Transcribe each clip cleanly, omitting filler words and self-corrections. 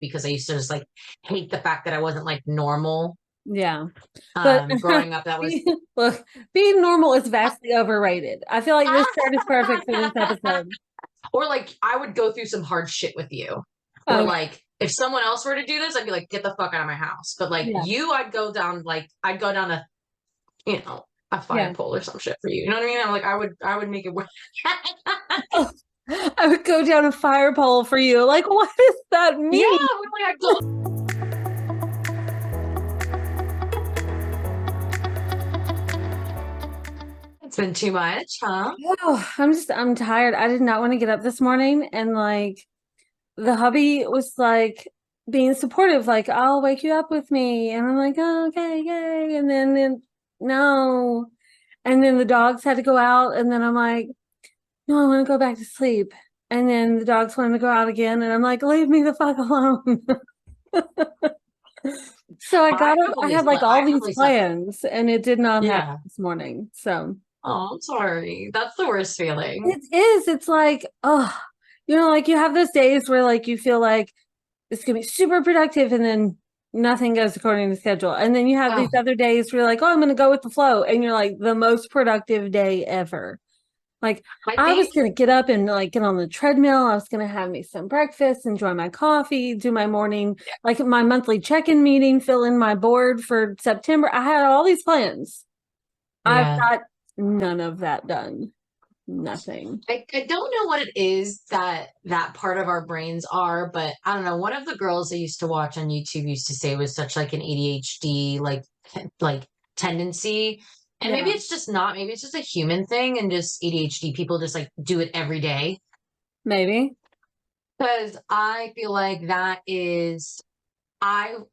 because I used to just like hate the fact that I wasn't like normal. Yeah. But Growing up, that was look, being normal is vastly overrated. I feel like this chart is perfect for this episode. or like I would go through some hard shit with you. Or Oh, like if someone else were to do this, I'd be like, get the fuck out of my house. But like yeah. you, I'd go down a, a fire Yeah. pole or some shit for you. You know what I mean? I'm like, I would make it work. Oh, I would go down a fire pole for you. Like, what does that Yeah, mean? I'd go. It's been too much, huh? Oh, I'm tired. I did not want to get up this morning, and like the hubby was like being supportive, like, I'll wake you up with me. And I'm like, oh, okay, yay. And then no. And then the dogs had to go out, and then I'm like, no, I want to go back to sleep. And then the dogs wanted to go out again, and I'm like, leave me the fuck alone. So I got up, I had like all I these probably slept. plans, and it did not happen Yeah. this morning. So Oh, I'm sorry. That's the worst feeling. it is, it's like, oh, like you have those days where like you feel like it's gonna be super productive, and then nothing goes according to schedule. And then you have these Oh, other days where you're like, oh, I'm gonna go with the flow, and you're like the most productive day ever. Like I I was think, gonna get up and like get on the treadmill. I was gonna have me some breakfast, enjoy my coffee, do my morning, like my monthly check-in meeting, fill in my board for September. I had all these plans. I've yeah. got none of that done. Nothing. I don't know what it is that part of our brains are, but I don't know. One of the girls I used to watch on YouTube used to say it was such like an ADHD like tendency. And maybe Yeah. it's just not, maybe it's just a human thing and just ADHD people just like do it every day. Maybe. Because I feel like that is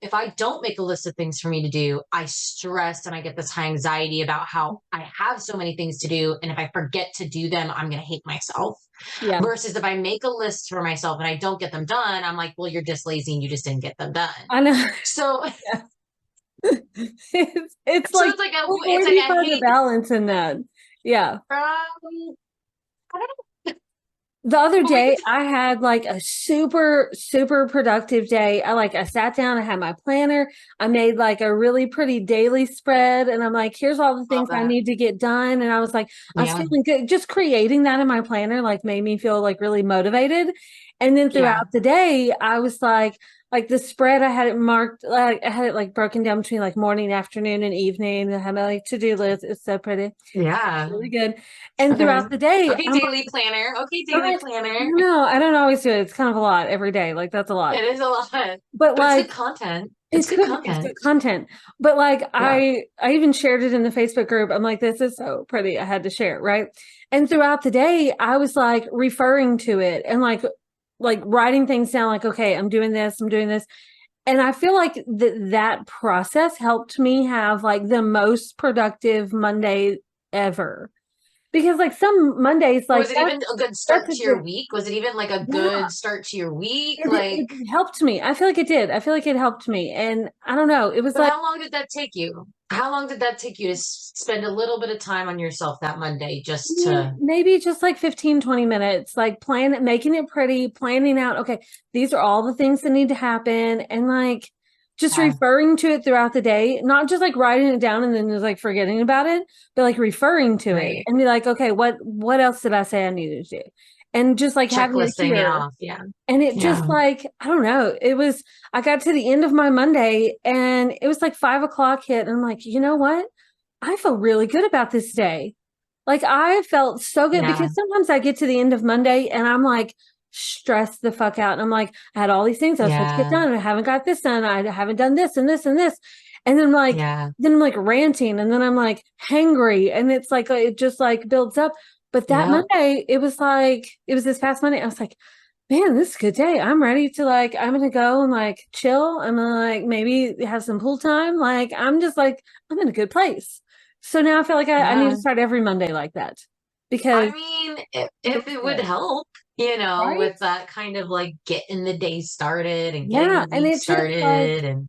if I don't make a list of things for me to do, I stress and I get this high anxiety about how I have so many things to do. And if I forget to do them, I'm going to hate myself. Yeah. Versus if I make a list for myself and I don't get them done, I'm like, well, you're just lazy and you just didn't get them done. I know. So, Yeah. It's so like it's where do like you a find the hate. balance in that? Yeah. I don't The other know. We day could, I had like a super, super productive day. I sat down, I had my planner, I made like a really pretty daily spread, and I'm like, here's all the love things I that. need to get done. And I was like, I was Yeah. feeling good. Just creating that in my planner like made me feel like really motivated. And then Yeah. throughout the day, I was like the spread, I had it marked, like I had it like broken down between like morning, afternoon, and evening. I had my like to-do list. It's so pretty, Yeah. really good. And Okay. throughout the day, Okay, I'm daily planner. Okay, daily I planner. don't know. I don't always do it. It's kind of a lot every day. Like that's a lot. It is a lot, But but it's like good content. It's it's good good. It's good content. content. But like Yeah. I even shared it in the Facebook group. I'm like, this is so pretty. I had to share it, right? And throughout the day, I was like referring to it and like writing things down. Like, okay, I'm doing this. I'm doing this. And I feel like that process helped me have like the most productive Monday ever. Because like some Mondays, like Was it even a good that's start a to your good, week? Was it even like a yeah. good start to your week? It Like, helped me. I feel like it did. I feel like it helped me. And I don't know. It was but like how long did that take you? How long did that take you to spend a little bit of time on yourself that Monday just to, maybe just like 15, 20 minutes, like making it pretty, planning out, okay, these are all the things that need to happen. And like just uh, referring to it throughout the day, not just like writing it down and then just like forgetting about it, but like referring to it right? and be like, okay, what else did I say I needed to do? And just like having it Checklisting it here. off. Yeah. And it just Yeah. like, I don't know, I got to the end of my Monday and it was like 5 o'clock hit. And I'm like, you know what? I feel really good about this day. Like I felt so good Yeah. because sometimes I get to the end of Monday and I'm like stressed the fuck out. And I'm like, I had all these things I was supposed to get Yeah. done. And I haven't got this done. I haven't done this and this and this. And Yeah. then I'm like ranting and then I'm like hangry. And it's like, it just like builds up. But that Yeah. Monday, it was this past Monday. I was like, man, this is a good day. I'm ready to like, I'm gonna go and like chill. I'm gonna like maybe have some pool time. Like, I'm just like, I'm in a good place. So now I feel like I need to Yeah. start every Monday like that because I mean, it if feels it would good, help, right? with that kind of like getting the day started and getting Yeah. the And week it just like, started and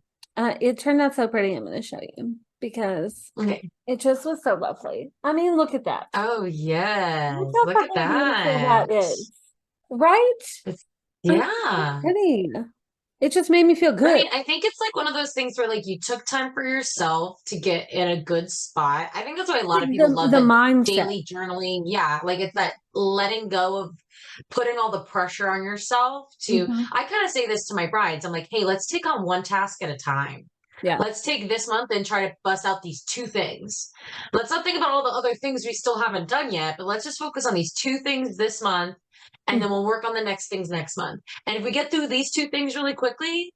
it turned out so pretty. I'm gonna show you because okay. it just was so lovely. I mean, look at that. Oh Look yes, how look at fucking beautiful that. that is, right? It's, It's so yeah. pretty. It just made me feel I good. mean, I think it's like one of those things where like you took time for yourself to get in a good spot. I think that's why a lot Like of people love the the mindset. daily journaling. Yeah, like it's that letting go of putting all the pressure on yourself to, Hmm. I kind of say this to my brides. I'm like, hey, let's take on one task at a time. Yeah. Let's take this month and try to bust out these two things. Let's not think about all the other things we still haven't done yet, but let's just focus on these two things this month, and then Mhm. we'll work on the next things next month. And if we get through these two things really quickly,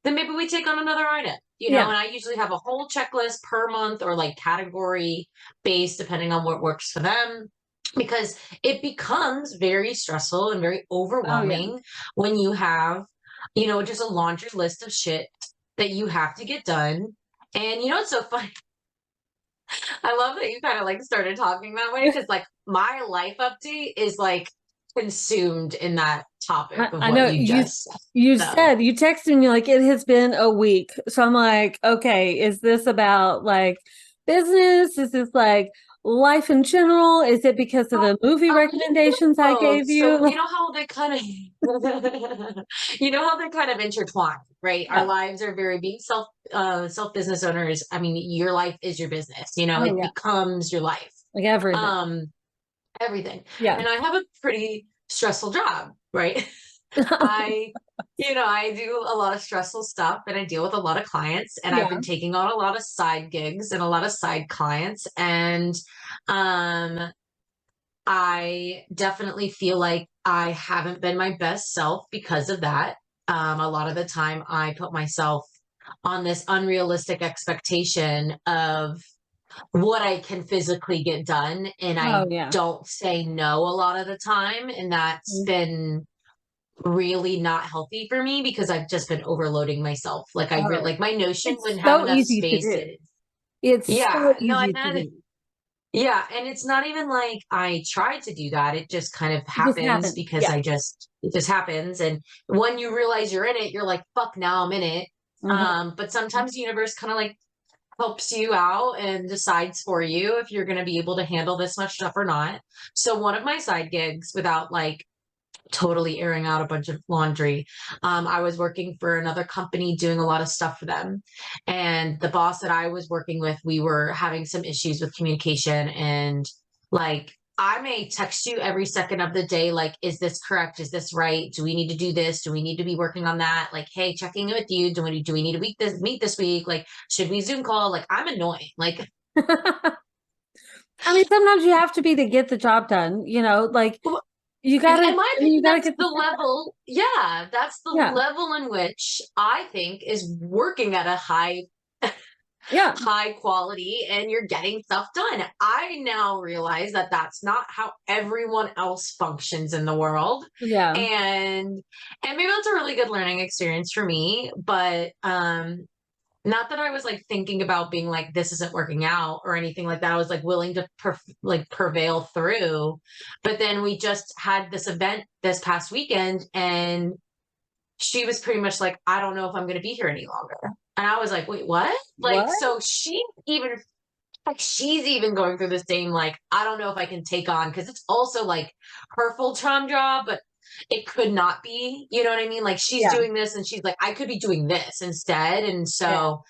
then maybe we take on another item, Yeah. and I usually have a whole checklist per month or like category based, depending on what works for them. Because it becomes very stressful and very Oh yeah. overwhelming when you have, just a laundry list of shit that you have to get done. And it's so funny. I love that you kind of like started talking that way because like my life update is like consumed in that topic of I what know you just said. you So said you texted me like it has been a week. So I'm like, okay, is this about like business? Is this like life in general? Is it because of the movie recommendations I gave So you? you know how they kind of intertwine, right? Our Yeah. lives are very being self business owners. I mean, your life is your business, Oh it yeah. becomes your life. Like everything. Um, everything. Yeah. And I have a pretty stressful job, right? I, I do a lot of stressful stuff and I deal with a lot of clients and I've Yeah. been taking on a lot of side gigs and a lot of side clients. And um, I definitely feel like I haven't been my best self because of that. A lot of the time I put myself on this unrealistic expectation of what I can physically get done. And Oh I yeah. don't say no a lot of the time. And that's Mm. been really not healthy for me because I've just been overloading myself. Like Oh, like my Notion it's wouldn't have so enough easy to do. spaces. It's so Yeah, no, easy I've to had do. yeah, and it's not even like I tried to do that. It just kind of It just happens happens. because Yeah. it just happens. And when you realize you're in it, you're like, fuck, now I'm in it. Hmm. But sometimes the universe kind of like helps you out and decides for you if you're going to be able to handle this much stuff or not. So one of my side gigs, without like totally airing out a bunch of laundry. I was working for another company doing a lot of stuff for them. And the boss that I was working with, we were having some issues with communication. And like, I may text you every second of the day, like, is this correct? Is this right? Do we need to do this? Do we need to be working on that? Like, hey, checking in with you. Do we need to meet this week? Like, should we Zoom call? Like, I'm annoying. Like, I mean, sometimes you have to be to get the job done, like in my you opinion, gotta that's get the the stuff done. level. Yeah, that's the Yeah. level in which I think is working at a Yeah. high quality and you're getting stuff done. I now realize that that's not how everyone else functions in the world. Yeah. And maybe that's a really good learning experience for me, but not that I was like thinking about being like this isn't working out or anything like that. I was like willing to prevail through. But then we just had this event this past weekend and she was pretty much like, I don't know if I'm going to be here any longer. And I was like, wait, what? Like, What? so she's even going through the same, like, I don't know if I can take on, because it's also like her full-time job, but it could not be, you know what I mean? Like she's Yeah. doing this and she's like, I could be doing this instead. And Yeah. so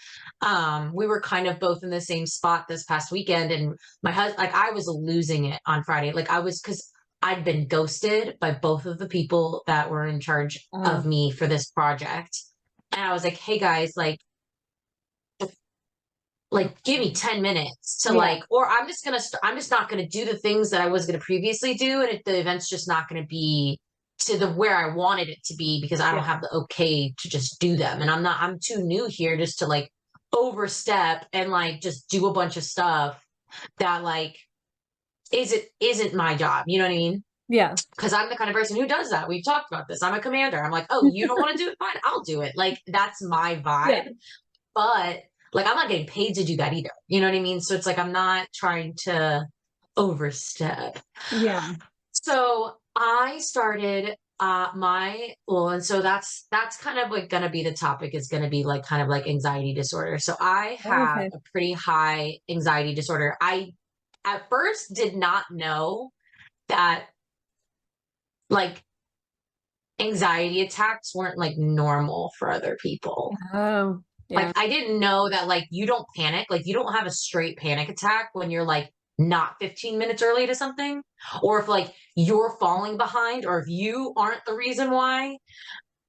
we were kind of both in the same spot this past weekend. And my husband, like I was losing it on Friday. Like I was, because I'd been ghosted by both of the people that were in charge Uh, of me for this project. And I was like, hey guys, like give me 10 minutes to yeah. like, or I'm just not gonna do the things that I was gonna previously do. And if the event's just not gonna be to the where I wanted it to be because I don't Yeah. have the okay to just do them. And I'm too new here just to like overstep and like just do a bunch of stuff that like isn't my job. You know what I mean? Yeah. Because I'm the kind of person who does that. We've talked about this. I'm a commander. I'm like, oh, you don't want to do it? Fine, I'll do it. Like that's my Yeah. vibe. But like I'm not getting paid to do that either. You know what I mean? So it's like I'm not trying to overstep. Yeah. So I started and so that's kind of like gonna be the topic is gonna be like kind of like anxiety disorder. So I have Okay. a pretty high anxiety disorder. I at first did not know that like anxiety attacks weren't like normal for other people. Oh, Like yeah. I didn't know that like you don't panic, like you don't have a straight panic attack when you're like not 15 minutes early to something, or if like you're falling behind, or if you aren't the reason why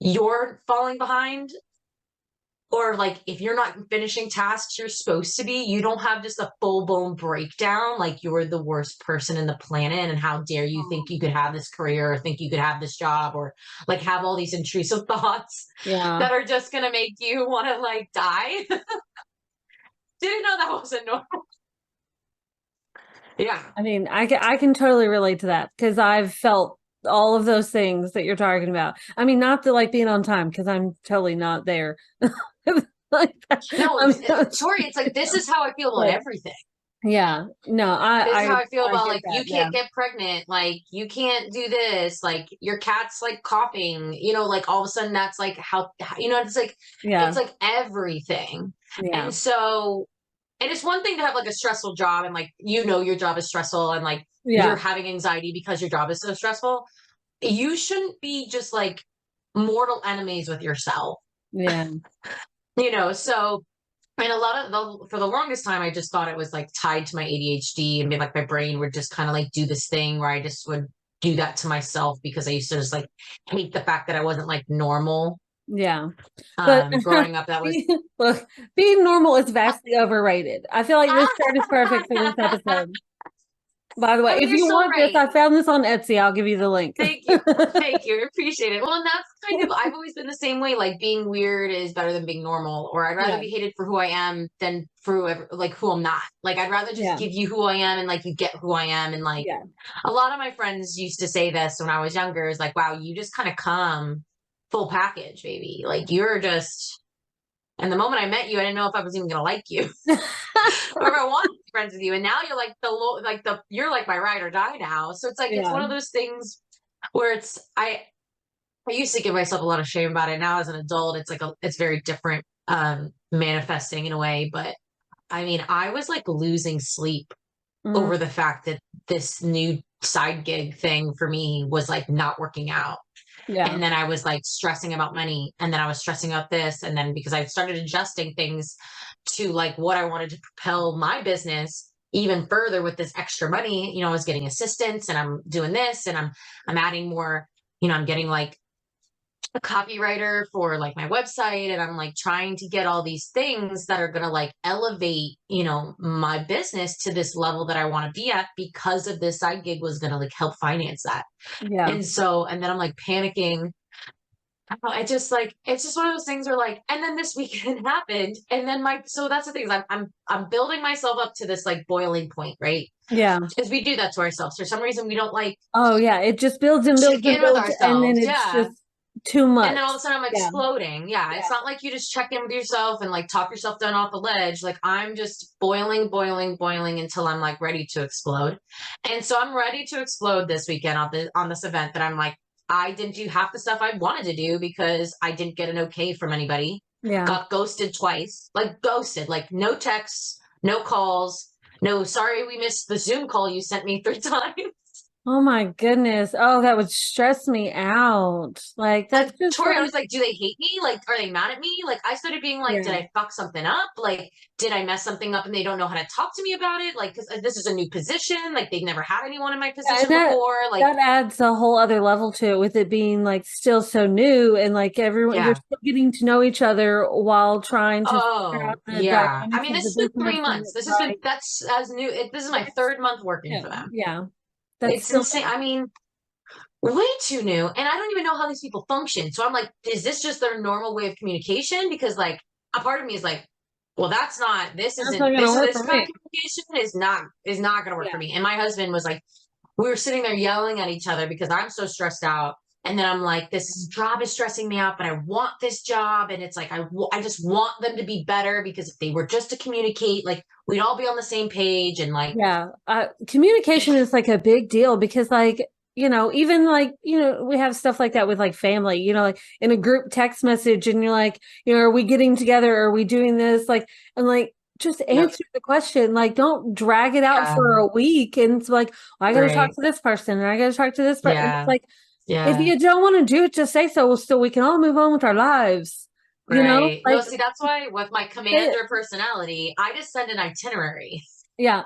you're falling behind, or like if you're not finishing tasks you're supposed to be, you don't have just a full-blown breakdown like you're the worst person in the planet and how dare you think you could have this career or think you could have this job or like have all these intrusive thoughts Yeah. that are just gonna make you want to like die. Didn't know that wasn't normal. Yeah. I mean, I can totally relate to that because I've felt all of those things that you're talking about. I mean, not the like being on time because I'm totally not there. Like that. No, I mean, Tori, it's like this is how I feel about but everything. yeah, no, This is how I feel I about get like that. you Yeah, can't get pregnant, like you can't do this, like your cat's like coughing, like all of a sudden that's like how it's yeah, like everything. yeah, And so and it's one thing to have like a stressful job and like your job is stressful and like you're yeah, having anxiety because your job is so stressful. You shouldn't be just like mortal enemies with yourself. yeah, So and a lot of for the longest time, I just thought it was like tied to my ADHD and being like my brain would just kind of like do this thing where I just would do that to myself because I used to just like hate the fact that I wasn't like normal. yeah. But Growing up, that was look, being normal is vastly overrated. I feel like this shirt is perfect for this episode. By the way, and if you're you so want this, right. I found this on Etsy. I'll give you the link. Thank you. Thank you. I appreciate it. Well, and that's kind of, I've always been the same way. Like being weird is better than being normal, or I'd rather Yeah, be hated for who I am than for whoever, like who I'm not. Like I'd rather just yeah, give you who I am and like you get who I am. And like yeah. a lot of my friends used to say this when I was younger is like, wow, you just kind of come full package, baby. Like you're just, and the moment I met you, I didn't know if I was even going to like you or if I wanted to be friends with you. And now you're like you're like my ride or die now. So it's like, it's Yeah, one of those things where I used to give myself a lot of shame about it. Now as an adult, it's like it's very different, manifesting in a way. But I mean, I was like losing sleep mm, over the fact that this new side gig thing for me was like not working out. yeah, And then I was like stressing about money. And then I was stressing about this. And then because I started adjusting things to like what I wanted to propel my business even further with this extra money, I was getting assistants and I'm doing this and I'm adding more, I'm getting like a copywriter for like my website and I'm like trying to get all these things that are going to like elevate, my business to this level that I want to be at because of this side gig was going to like help finance that. yeah, And then I'm like panicking. I just like it's just one of those things where like and then this weekend happened and then so that's the thing is I'm building myself up to this like boiling point, right? yeah. Because we do that to ourselves. For some reason we don't like Oh, yeah. It just builds and builds check and in with builds, and then ourselves. it's Yeah. just too And then all much. of a sudden I'm Yeah, exploding. Yeah. It's yeah, not like you just check in with yourself and like talk yourself down off the ledge. Like I'm just boiling, boiling, boiling until I'm like ready to explode. And so I'm ready to explode this weekend on this event that I'm like, I didn't do half the stuff I wanted to do because I didn't get an okay from anybody. yeah. Got ghosted twice. Like ghosted, like no texts, no calls, no sorry we missed the Zoom call you sent me 3 times. Oh my goodness. Oh, that would stress me out. Like that's And just Tori, I like, was like, do they hate me? Like, are they mad at me? Like, I started being like, did yeah. I fuck something up? Like, did I mess something up and they don't know how to talk to me about it? Like, because this is a new position. Like, they've never had anyone in my Yeah, and position before. Like, that adds a whole other level to it with it being like still so new and like everyone you're yeah. still getting to know each other while trying to figure out Oh, the yeah. I dynamics mean, of this the has been business 3 months. and This has been, like that's as new. This is my that's third month working for new. them. Yeah. That's It's still insane. I mean, way too new. And I don't even know how these people function. So I'm like, is this just their normal way of communication? Because like a part of me is like, well, that's not gonna work this for kind of me. communication is not gonna work for Yeah. me. And my husband was like, we were sitting there yelling at each other because I'm so stressed out. And then I'm like, this job is stressing me out, but I want this job. And it's like, I just want them to be better because if they were just to communicate, like we'd all be on the same page and like, Yeah. Communication is like a big deal because like, even like, we have stuff like that with like family, like in a group text message and you're like, are we getting together? Are we doing this? Like, and like, just yep, answer the question. Like, don't drag it out yeah, for a week. And it's like, well, I got to talk right. to this person and I got to talk to this person. And it's Yeah. like, If Yeah. you don't want to do it, just say so. So we can all move on with our lives. You know, Right. No, like see, that's why with my say it. commander personality, I just send an itinerary. Yeah.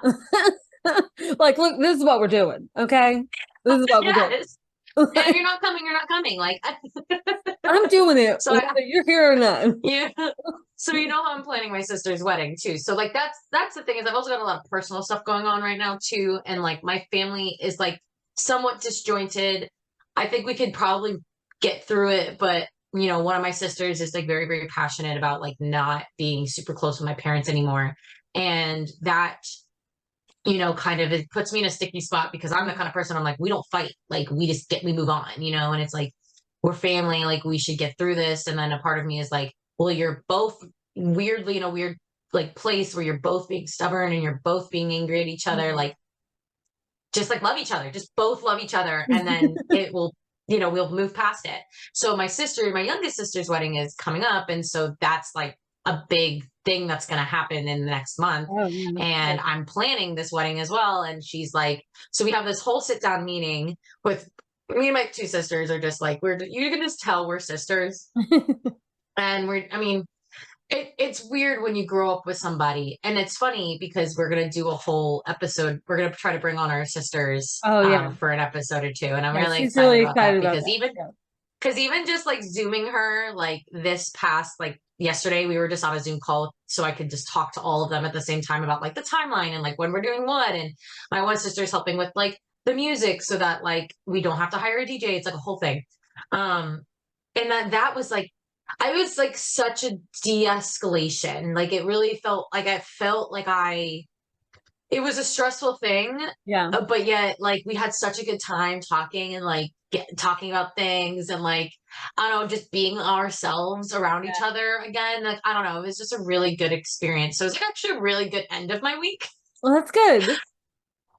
Like, look, this is what we're doing. Okay. This is what we're doing. Yes. And if you're not coming, you're not coming. Like, I'm doing it, so I, whether you're here or not. yeah. So you know how I'm planning my sister's wedding too. So like that's the thing is I've also got a lot of personal stuff going on right now too. And like my family is like somewhat disjointed. I think we could probably get through it, but you know, one of my sisters is like very, very passionate about like not being super close with my parents anymore. And that, you know, kind of it puts me in a sticky spot because I'm the kind of person I'm like, we don't fight. Like we move on, you know, and it's like we're family, like we should get through this. And then a part of me is like, well, you're both weirdly in a weird like place where you're both being stubborn and you're both being angry at each other. Like just like love each other, just both love each other. And then it will, you know, we'll move past it. So my youngest sister's wedding is coming up. And so that's like a big thing that's going to happen in the next month. Oh, yeah. And I'm planning this wedding as well. And she's like, so we have this whole sit down meeting with me and my two sisters are just like, you can just tell we're sisters. And I mean, it's weird when you grow up with somebody, and it's funny because we're gonna do a whole episode. We're gonna try to bring on our sisters Oh, yeah. for an episode or two, and I'm Yeah. really She's excited really about that excited about that. Yeah. because even just like zooming her like this past like yesterday, we were just on a Zoom call so I could just talk to all of them at the same time about like the timeline and like when we're doing what. And my one sister's helping with like the music so that like we don't have to hire a DJ. It's like a whole thing. Um, and that was like I was like such a de-escalation. Like it really felt like I felt like it was a stressful thing, Yeah. but yet like we had such a good time talking and like talking about things and like I don't know, just being ourselves around each other again. Like I don't know, it was just a really good experience. So it was actually a really good end of my week. Well, that's good.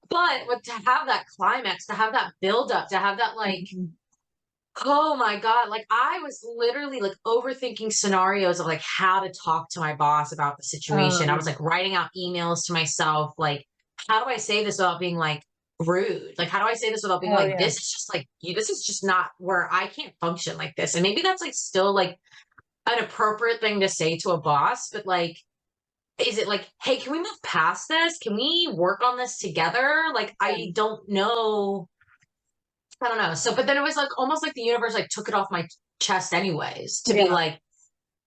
But to have that climax, to have that build up, to have that like Mhm. oh my God. Like I was literally like overthinking scenarios of like how to talk to my boss about the Oh, situation. I was yeah. like writing out emails to myself, like, how do I say this without being like rude? Like, how do I say this without being Oh, like, yeah. this is just like you, this is just not where I can't function like this. And maybe that's like still like an appropriate thing to say to a boss, but like, is it like, hey, can we move past this? Can we work on this together? Like, Yeah. I don't know I don't know. So, but then it was like almost like the universe like took it off my chest anyways to be Yeah. like,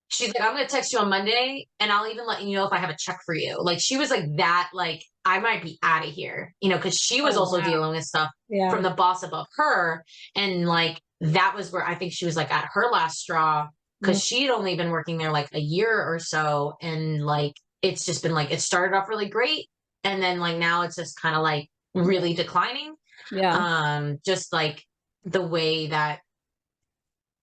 she's like, I'm gonna text you on Monday and I'll even let you know if I have a check for you. Like she was like that, like I might be out of here, you know, because she was Oh, also wow. dealing with stuff Yeah. from the boss above her. And like that was where I think she was like at her last straw Mm. because she'd only been working there like a year or so. And like it's just been like it started off really great. And then like now it's just kind of like really declining Yeah. just like the way that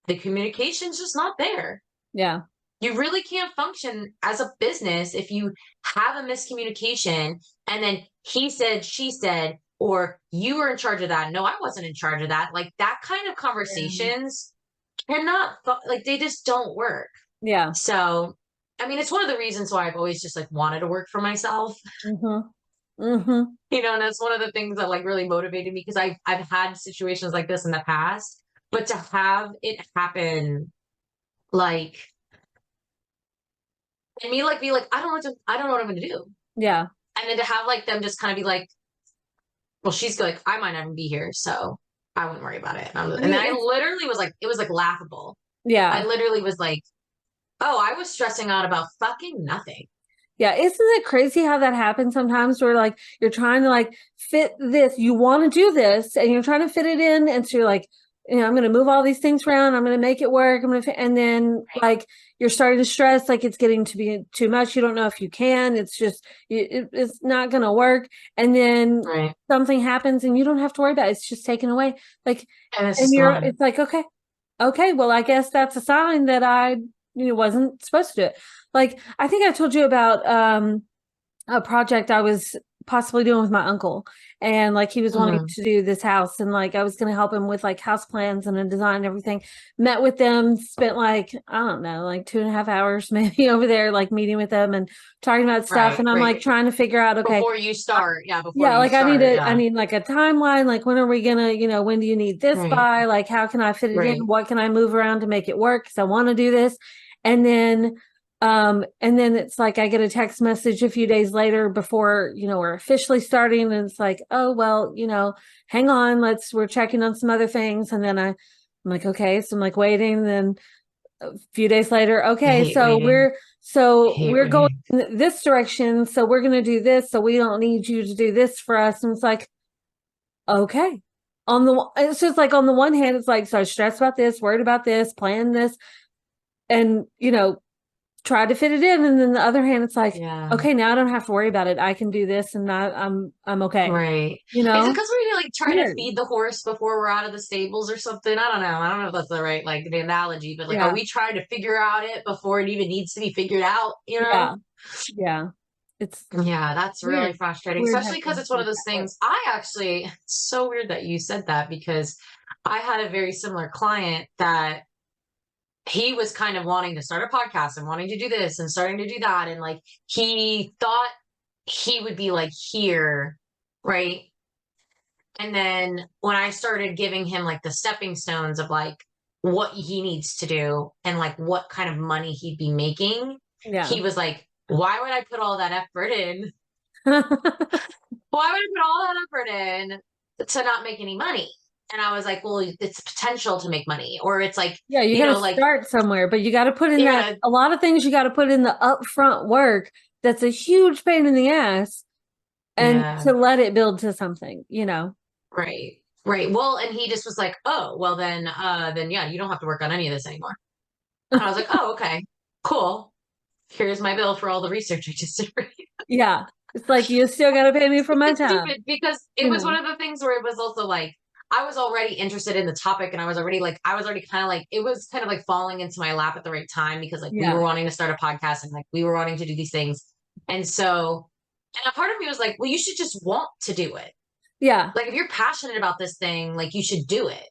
the communication's just not there. Yeah. You really can't function as a business if you have a miscommunication and then he said, she said, or you were in charge of that. No, I wasn't in charge of that. Like that kind of Yeah. conversations cannot, like they just don't work. Yeah. So, I mean, it's one of the reasons why I've always just like wanted to work for myself. Mm-hmm. Mm-hmm. You know, and that's one of the things that like really motivated me because I've had situations like this in the past, but to have it happen like and me like be like, I don't know what I'm gonna do. Yeah. And then to have like them just kind of be like, well, she's like, I might not even be here, so I wouldn't worry about it. I And mean, I it's, literally was like, it was like laughable. I yeah. literally was like, oh, I was stressing out about fucking nothing. Yeah, isn't it crazy how that happens sometimes where like you're trying to like fit this, you want to do this and you're trying to fit it in and so you're like, you know, I'm going to move all these things around, I'm going to make it work, I'm going to and then like you're starting to stress like it's getting to be too much, you don't know if you can, it's just it's not going to work and then Right. something happens and you don't have to worry about it, it's just taken away. Like And it's and just you're gone. it's like okay, well I guess that's a sign that I wasn't supposed to do it. Like I think I told you about a project I was possibly doing with my uncle. And like he was wanting Mhm. to do this house, and like I was going to help him with like house plans and a design and everything. Met with them, spent like, I don't know, like 2.5 hours maybe over there, like meeting with them and talking about stuff. Right, And I'm right. like trying to figure out, okay, Before you start, yeah, before yeah, you like start, I yeah. need like a timeline. Like when are we gonna, when do you need this Right, by? Like how can I fit it in? right. What can I move around to make it work? Because I want to do this. And then it's like I get a text message a few days later before, we're officially starting, and it's like, oh well, hang on, we're checking on some other things. And then I'm like, okay, so I'm like waiting, then a few days later, I okay, hate waiting. I so hate we're going waiting. in this direction, so we're going to do this, so we don't need you to do this for us. And it's like, okay, it's just like on the one hand, it's like, so I stressed about this, worried about this, plan this, and try to fit it in. And then the other hand, it's like, Yeah. okay, now I don't have to worry about it, I can do this, and I'm okay. Right. you Is it know because we're like trying to Weird. feed the horse before we're out of the stables or something? I don't know. I don't know if that's the right like the analogy, but like are Yeah, we trying to figure out it before it even needs to be figured out, you yeah, know? yeah. It's Yeah, that's really weird, frustrating, weird especially because having it's to one of make those that work. things. I actually, it's so weird that you said that because I had a very similar client that he was kind of wanting to start a podcast and wanting to do this and starting to do that. And like he thought he would be like here, right? And then when I started giving him like the stepping stones of like what he needs to do and like what kind of money he'd be making, Yeah. he was like, why would I put all that effort in? Why would I put all that effort in to not make any money? And I was like, well, it's potential to make money. Or it's like, Yeah, you got to like start somewhere, but you got to put in you're that gonna, a lot of things, you got to put in the upfront work. That's a huge pain in the ass, and yeah, to let it build to something. right. Right. Well, and he just was like, oh, well then yeah, you don't have to work on any of this anymore. And I was like, oh, okay, cool. Here's my bill for all the research I just did for you. Yeah. It's like you still got to pay me for my It's time, stupid because it you was one know. of the things where it was also like I was already interested in the topic and I was already kind of like it was kind of like falling into my lap at the right time because like we were Yeah. wanting to start a podcast and like we were wanting to do these things. And so and a part of me was like, well, you should just want to do it. Yeah. Like if you're passionate about this thing, like you should do it,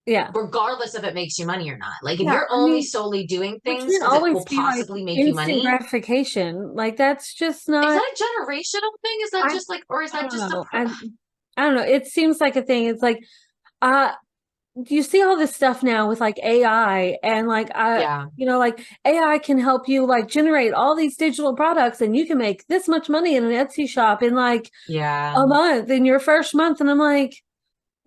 Yeah. regardless if it makes you money or not. Like if Yeah. you're I only mean, solely doing it things can't because it always will be like possibly make you instant money, gratification. Like that's just is not, that a generational thing? Is that I just like, or is I that don't just a, know. I don't know. It seems like a thing. It's like, uh you see all this stuff now with like AI, and like yeah, like AI can help you like generate all these digital products, and you can make this much money in an Etsy shop in like yeah, a month, in your first month. And I'm like,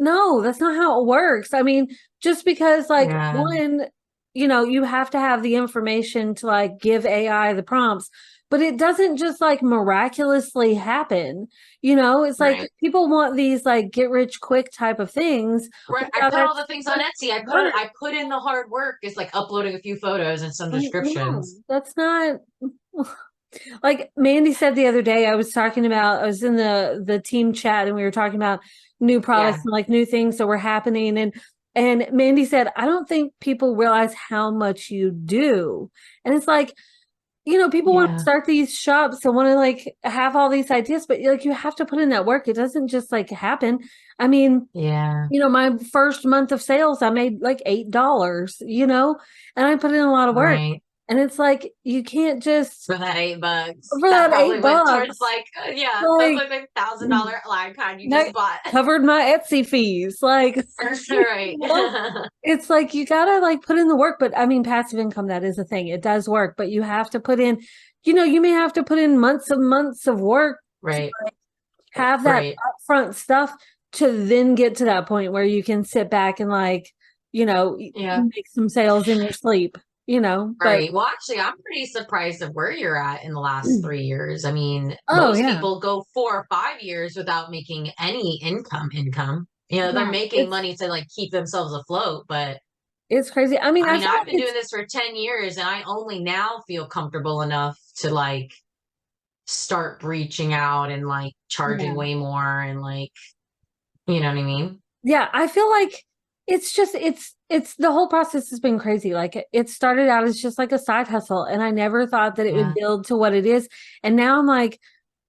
no, that's not how it works. I mean, just because like yeah, one, you have to have the information to like give AI the prompts, but it doesn't just like miraculously happen. It's like right. people want these like get rich quick type of things Right. I without put all actually the things on putting Etsy. work. I put in the hard work is like uploading a few photos and some No, descriptions. that's not like Mandy said the other day. I was in the team chat, and we were talking about new products Yeah. and like new things that were happening. And Mandy said, I don't think people realize how much you do. And it's like, people want to Yeah. start these shops and want to like have all these ideas, but like you have to put in that work. It doesn't just like happen. I mean, Yeah. my first month of sales, I made like $8, and I put in a lot of work. Right. And it's like, you can't just, For that $8, for that that probably eight went towards bucks, like, yeah, that's like, like a $1,000 line card you just that bought. covered my Etsy fees. Like, Right. it's like, you gotta like put in the work. But I mean, passive income, that is a thing. It does work, but you have to put in, you may have to put in months of work to Right. have that Right. upfront stuff to then get to that point where you can sit back and like, Yeah. make some sales in your sleep. But Right. Well, actually, I'm pretty surprised of where you're at in the last 3 years. I mean, oh most yeah, people go 4 or 5 years without making any income. They're yeah, making money to like keep themselves afloat. But it's crazy. I mean, I I mean, feel I've like been doing this for 10 years and I only now feel comfortable enough to like start reaching out and like charging yeah. way more and like, you know what I mean? Yeah, I feel like it's just it's the whole process has been crazy. Like it started out as just like a side hustle, and I never thought that it would Yeah. build to what it is. And now I'm like,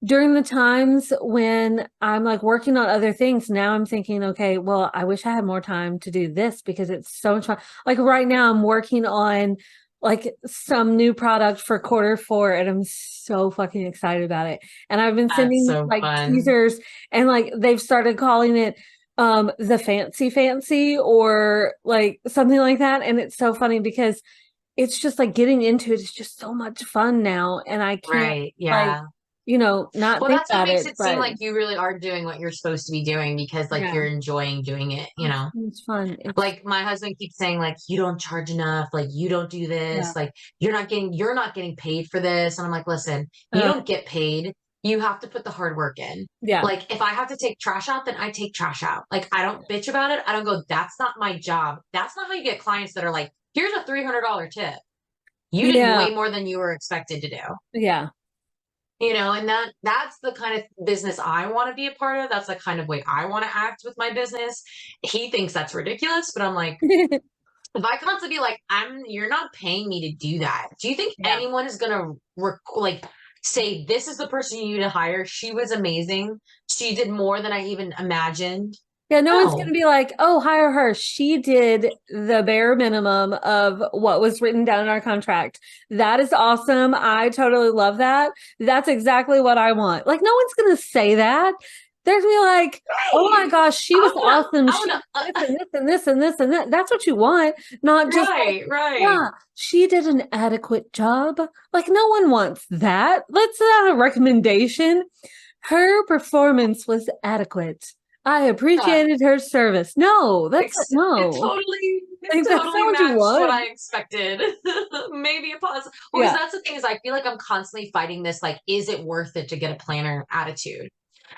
during the times when I'm like working on other things, now I'm thinking, okay, well, I wish I had more time to do this because it's so much fun. Like right now, I'm working on like some new product for quarter 4, and I'm so fucking excited about it. And I've been That's sending so like fun. teasers, and like they've started calling it the fancy or like something like that. And it's so funny because it's just like getting into it is just so much fun now, and I can't Right. like Yeah. not Well, think that's what about makes it, it seem but like you really are doing what you're supposed to be doing because like yeah, you're enjoying doing it, oh, it's fun. It's Like my husband keeps saying like you don't charge enough, like you don't do yeah, this, like you're not getting paid for this. And I'm like, listen, you uh, don't get paid. You have to put the hard work in. yeah, Like if I have to take trash out, then I take trash out. Like I don't bitch about it. I don't go, that's not my job. That's not how you get clients that are like, here's a $300 tip. You did yeah, way more than you were expected to do. yeah. And that's the kind of business I want to be a part of. That's the kind of way I want to act with my business. He thinks that's ridiculous, but I'm like, if I constantly be like, you're not paying me to do that. Do you think Yeah. anyone is gonna like say this is the person you need to hire? She was amazing. She did more than I even imagined. Yeah, no one's going to No, be like, oh, hire her. She did the bare minimum of what was written down in our contract. That is awesome. I totally love that. That's exactly what I want. Like, no one's going to say that. They're going to be like, oh my right. gosh, she was I wanna, awesome. I She wanna, did this and this and this and this and that. That's what you want, not just like, right, right. yeah, she did an adequate job. Like, no one wants that. Let's not a recommendation. Her performance was adequate. I Yeah. appreciated her service. No, that's It no. totally, it Like that's not totally what you matched what want. I expected. Maybe a pause. Well, because Yeah, that's the thing is I feel like I'm constantly fighting this, like, is it worth it to get a planner attitude?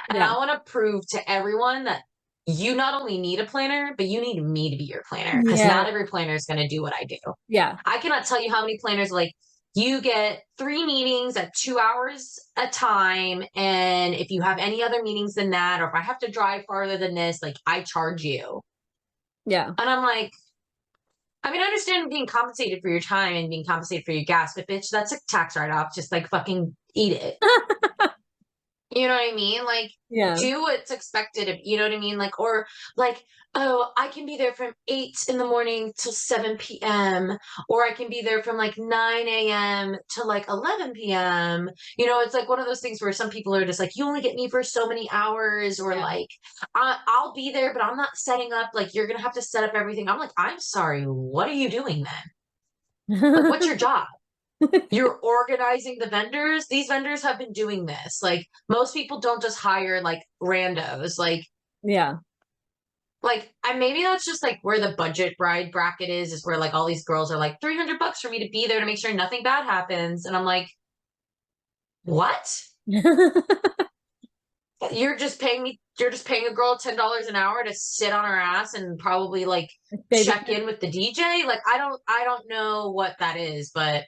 And yeah, I want to prove to everyone that you not only need a planner, but you need me to be your planner because yeah, not every planner is going to do what I do. yeah, I cannot tell you how many planners like you get 3 meetings at 2 hours a time. And if you have any other meetings than that, or if I have to drive farther than this, like I charge you. yeah. And I'm like, I mean, I understand being compensated for your time and being compensated for your gas, but bitch, that's a tax write off. Just like fucking eat it. You know what I mean? Like, Yeah, do what's expected of you know what I mean? Like, or like, oh, I can be there from 8 in the morning till 7 p.m., or I can be there from like 9 a.m. to like 11 p.m. It's like one of those things where some people are just like, you only get me for so many hours, or yeah. like, I'll be there, but I'm not setting up, like, you're gonna have to set up everything. I'm like, I'm sorry, what are you doing then? Like, what's your job? You're organizing the vendors. These vendors have been doing this. Like most people don't just hire like randos. Yeah. And maybe that's just like where the budget bride bracket is where like all these girls are like $300 for me to be there to make sure nothing bad happens. And I'm like, what? You're just paying a girl $10 an hour to sit on her ass and probably like Baby. check in with the DJ. Like I don't know what that is, but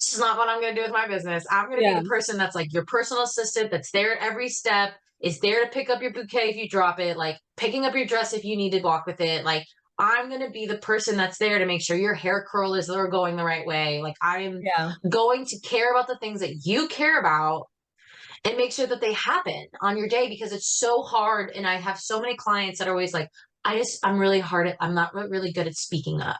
this is not what I'm going to do with my business. I'm going to be Yeah, the person that's like your personal assistant that's there at every step, is there to pick up your bouquet if you drop it, like picking up your dress if you need to walk with it. Like, I'm going to be the person that's there to make sure your hair curl is going the right way. Like, I'm yeah, going to care about the things that you care about and make sure that they happen on your day because it's so hard. And I have so many clients that are always like, I'm not really good at speaking up.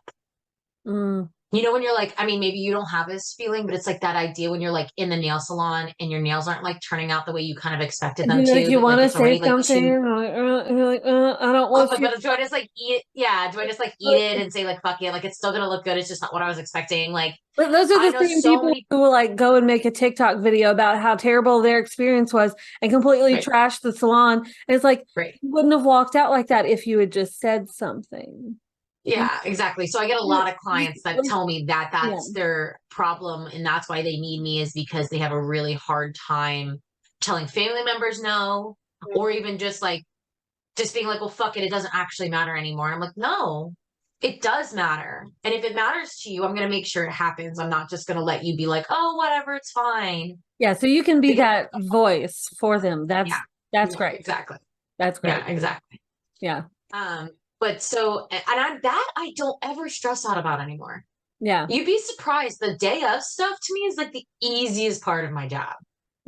mm. When you're like, I mean, maybe you don't have this feeling, but it's like that idea when you're like in the nail salon and your nails aren't like turning out the way you kind of expected And them like to, you but want like to it's say already like something, two. you're like, I don't Oh, want you. but do I just like eat it? Yeah. Do I just like eat it and say like, fuck it? Like it's still going to look good. It's just not what I was expecting. Like But those are I the know same so people many. who will like go and make a TikTok video about how terrible their experience was and completely Right. trash the salon. And it's like Right. you wouldn't have walked out like that if you had just said something. And Yeah, exactly. So I get a lot of clients that like, tell me that yeah, that's their problem and that's why they need me is because they have a really hard time telling family members no, or even just being like, well, fuck it, it doesn't actually matter anymore. I'm like, no, it does matter. And if it matters to you, I'm going to make sure it happens. I'm not just going to let you be like, oh, whatever, it's fine. yeah. So you can be Because, that voice for them. yeah, That's yeah, great. exactly. That's Yeah, great. exactly. Yeah, Um, but so, and I don't ever stress out about anymore. yeah, You'd be surprised. The day of stuff to me is like the easiest part of my job.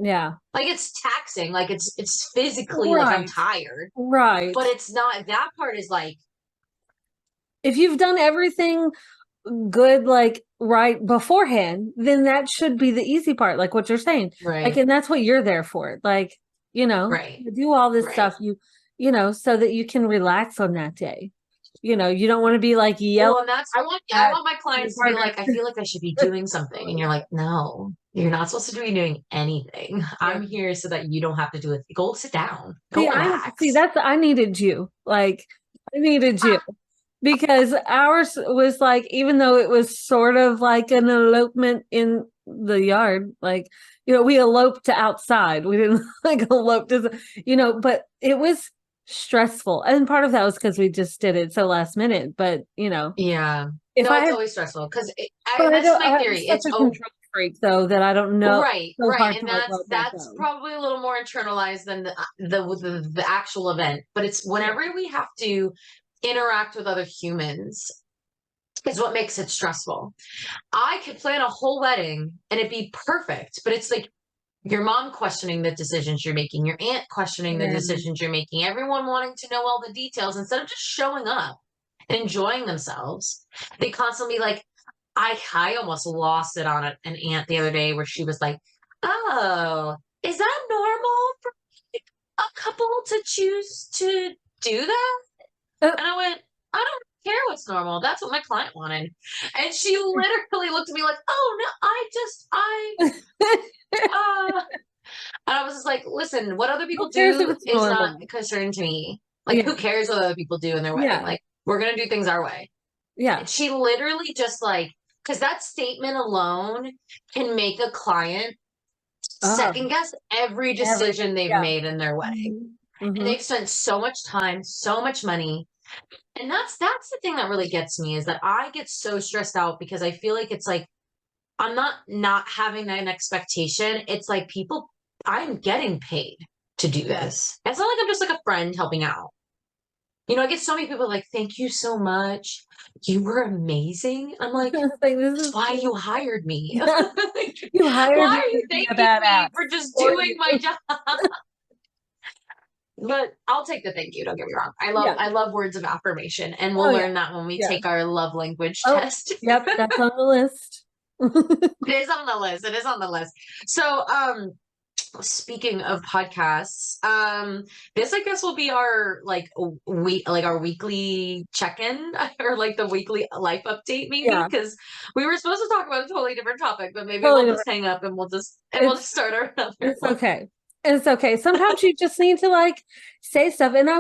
Yeah. Like it's taxing, like it's physically like I'm Right. tired, Right. but it's not that part is like If you've done everything good, like right beforehand, then that should be the easy part, like what you're saying. Like, right, and that's what you're there for. Like, right, you do all this right. stuff, so that you can relax on that day. You don't want to be like yelling Well, and that's I at want my your clients to be partner. like, I feel like I should be doing something. And you're like, no, you're not supposed to be doing anything. Yeah. I'm here so that you don't have to do it. Go sit down. Go See, relax. I needed you. Like, I needed you because ours was like, even though it was sort of like an elopement in the yard, like, we eloped to outside. We didn't like elope to, but it was stressful. And part of that was because we just did it so last minute. But, Yeah. if No, I it's had, always stressful because but I this is don't, my I'm theory. such It's a oh, control freak though that I don't know. right, It's so right. hard to And like let that that's go. probably a little more internalized than the actual event. But it's Yeah. whenever we have to interact with other humans is what makes it stressful. I could plan a whole wedding and it'd be perfect, but it's like your mom questioning the decisions you're making, your aunt questioning the Yeah. decisions you're making, everyone wanting to know all the details instead of just showing up and enjoying themselves. They constantly like, I almost lost it on an aunt the other day where she was like, "Oh, is that normal for like, a couple to choose to do that?" Uh, And I went, "I don't care what's normal. That's what my client wanted." And she literally looked at me like, "Oh no, uh and I was just like, listen, what other who people cares if do it's is not normal? a concern to me. Like, Yeah. who cares what other people do in their wedding? Yeah. Like, we're gonna do things our way." Yeah. And she literally just like, because that statement alone can make a client Oh, second guess every everything. decision they've Yeah. made in their wedding. And Mm-hmm. they've spent so much time, so much money. And that's the thing that really gets me is that I get so stressed out because I feel like it's like I'm not having an expectation. It's like people, I'm getting paid to do this. It's not like I'm just like a friend helping out. I get so many people like, thank you so much. You were amazing. I'm like, Like this that's is why you hired me. you hired Why me are you to be a thanking me badass for just for doing you. my job? But I'll take the thank you. Don't get me wrong. Yeah. I love words of affirmation, and we'll Oh yeah. learn that when we Yeah. take our love language Oh, test. yep. That's on the list. It is on the list. It is on the list. So, speaking of podcasts, this I guess will be our our weekly check-in or like the weekly life update maybe Yeah. because we were supposed to talk about a totally different topic, but maybe Totally we'll just different. hang up and we'll It's just start another It's one. okay. It's okay. Sometimes you just need to like say stuff. And I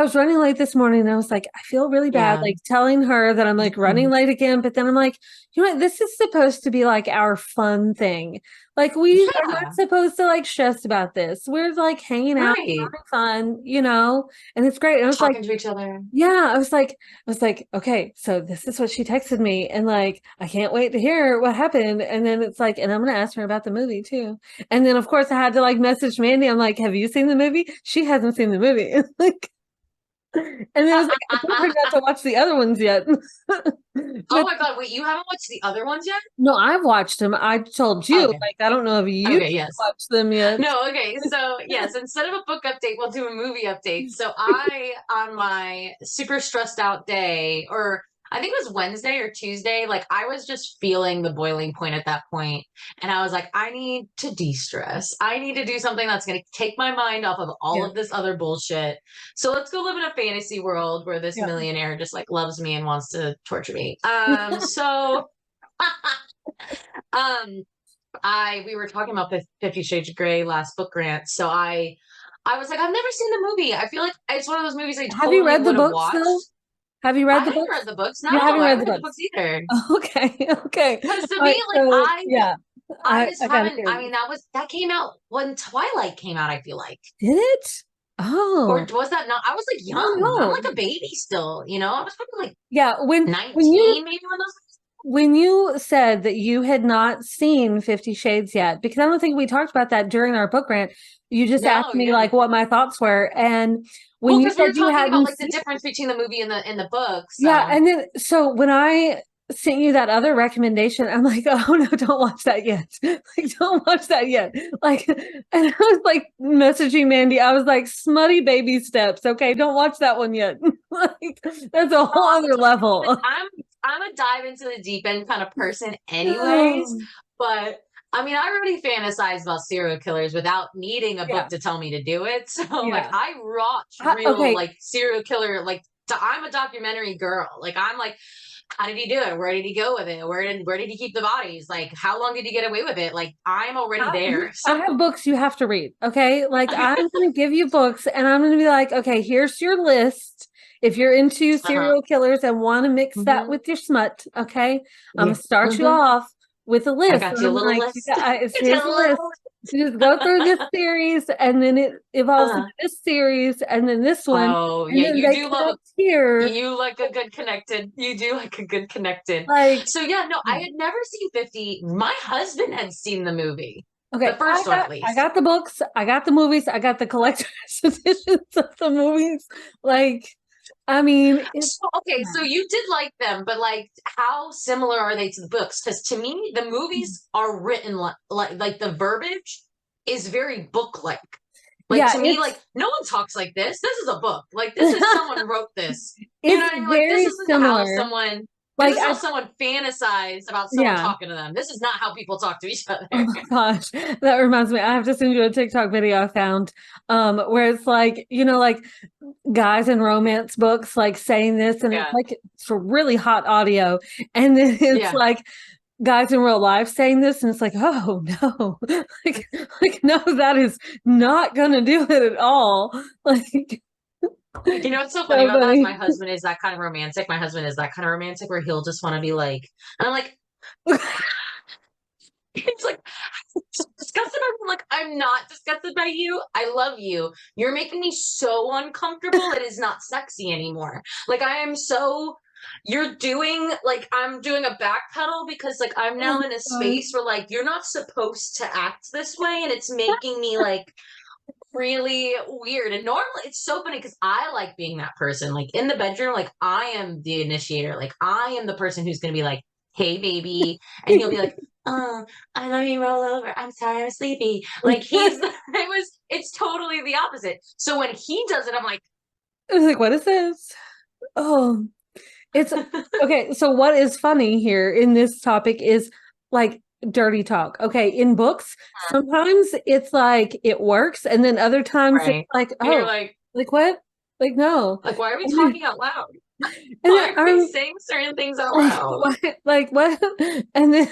was running late this morning and I was like, I feel really bad, Yeah. like telling her that I'm like running late again. But then I'm like, this is supposed to be like our fun thing. Like we are not Yeah. supposed to like stress about this. We're like hanging out, Right. having fun, and it's great. And I was like, Talking to each other. yeah, I was like, okay, so this is what she texted me, and like, I can't wait to hear what happened. And then it's like, and I'm gonna ask her about the movie too. And then of course I had to like message Mandy. I'm like, have you seen the movie? She hasn't seen the movie. Like, and then I was like, I told her not to watch the other ones yet. Oh But my God, wait, you haven't watched the other ones yet? no, I've watched them. I told you, Okay. like, I don't know if you Okay, yes. watched them yet. No, okay. So, yes, instead of a book update, we'll do a movie update. So, I, on my super stressed out day, or I think it was Wednesday or Tuesday, like I was just feeling the boiling point at that point, and I was like, I need to de stress. I need to do something that's going to take my mind off of all Yeah, of this other bullshit. So, let's go live in a fantasy world where this yeah. millionaire just like loves me and wants to torture me. Um, we were talking about 50 Shades of Grey last book grant. So I was like, I've never seen the movie. I feel like it's one of those movies I Have you totally read the would have books watched. though? Have you I read the haven't read books? the books. No, You haven't I read haven't the read the books. books either. Okay, okay. Because to All me, right, like so yeah, I just I gotta haven't. hear I this. mean, that came out when Twilight came out. I feel like, Did it? or Oh, was that not? I was like I don't young. I'm like know. a baby still. I was probably like Yeah, when you 19, maybe when those. when you said that you had not seen 50 Shades yet, because I don't think we talked about that during our book grant. You just asked No, you me like didn't. what my thoughts were, and when Well, you because we said were you talking about hadn't like the seen, difference between the movie and the book. yeah, So and then so when I sent you that other recommendation. I'm like, oh no, don't watch that yet. Like, don't watch that yet. Like, and I was like messaging Mandy. I was like, smutty baby steps. Okay, don't watch that one yet. Like, that's a whole other level. I'm a dive into the deep end kind of person anyways, Oh, but I mean, I already fantasize about serial killers without needing a book yeah, to tell me to do it. So like yeah. I watch real Okay, like serial killer like I'm a documentary girl. Like I'm like how did he do it? Where did he go with it? Where did he keep the bodies? Like how long did he get away with it? Like I'm already there. I So have books you have to read. Okay. Like I'm going to give you books and I'm going to be like, okay, here's your list. If you're into uh-huh. serial killers and want to mix that Hmm. with your smut, okay, I'm going Yeah. to start you Hmm. off with a I list. got And you a I'm little like, list. Got here's you a a list. little You just go through this series and then it evolves into uh-huh. this series and then this one. Oh And yeah, then you they do love a connect here. you like a good connected. You do like a good connected. Like, So yeah, no, I had never seen 50. My husband had seen the movie. The okay, first one at I least. got the books, I got the movies, I got the collector's editions of the movies. Like, I mean, it's So okay, so you did like them, but like how similar are they to the books? Because to me, the movies are written like the verbiage is very book-like. Like yeah, to me, like it's no one talks like this. This is a book. Like this is someone wrote this. You know it's what I mean? Like very similar. this Like is how I someone fantasized about someone yeah. talking to them. This is not how people talk to each other. Oh my gosh. That reminds me. I have to send you a TikTok video I found where it's like, like guys in romance books like saying this and it's Yeah. like it's a really hot audio and then it's Yeah. like guys in real life saying this and it's like, oh no. like no, that is not gonna do it at all. Like You know what's so funny so about that is my funny. husband is that kind of romantic. My husband is that kind of romantic where he'll just want to be like, and I'm like, it's like disgusted. I'm like, I'm not disgusted by you. I love you. You're making me so uncomfortable. It is not sexy anymore. Like I am so. You're doing like I'm doing a backpedal because like I'm Oh now in a my space where like you're not supposed to act this way, and it's making me like really weird. And normally it's so funny because I like being that person. Like in the bedroom, like I am the initiator. Like I am the person who's gonna be like, hey baby. And he'll be like, oh, I love you, roll over. I'm sorry, I'm sleepy. Like it's totally the opposite. So when he does it, I'm like, I was like, what is this? Oh, it's okay. So, what is funny here in this topic is like dirty talk. Okay, in books, sometimes it's like it works, and then other times it's right. like, And you're oh, like what? Like, no. like, why are we And then, talking out loud? and then Why are we I'm saying certain things out like, loud? what? Like, what? And then,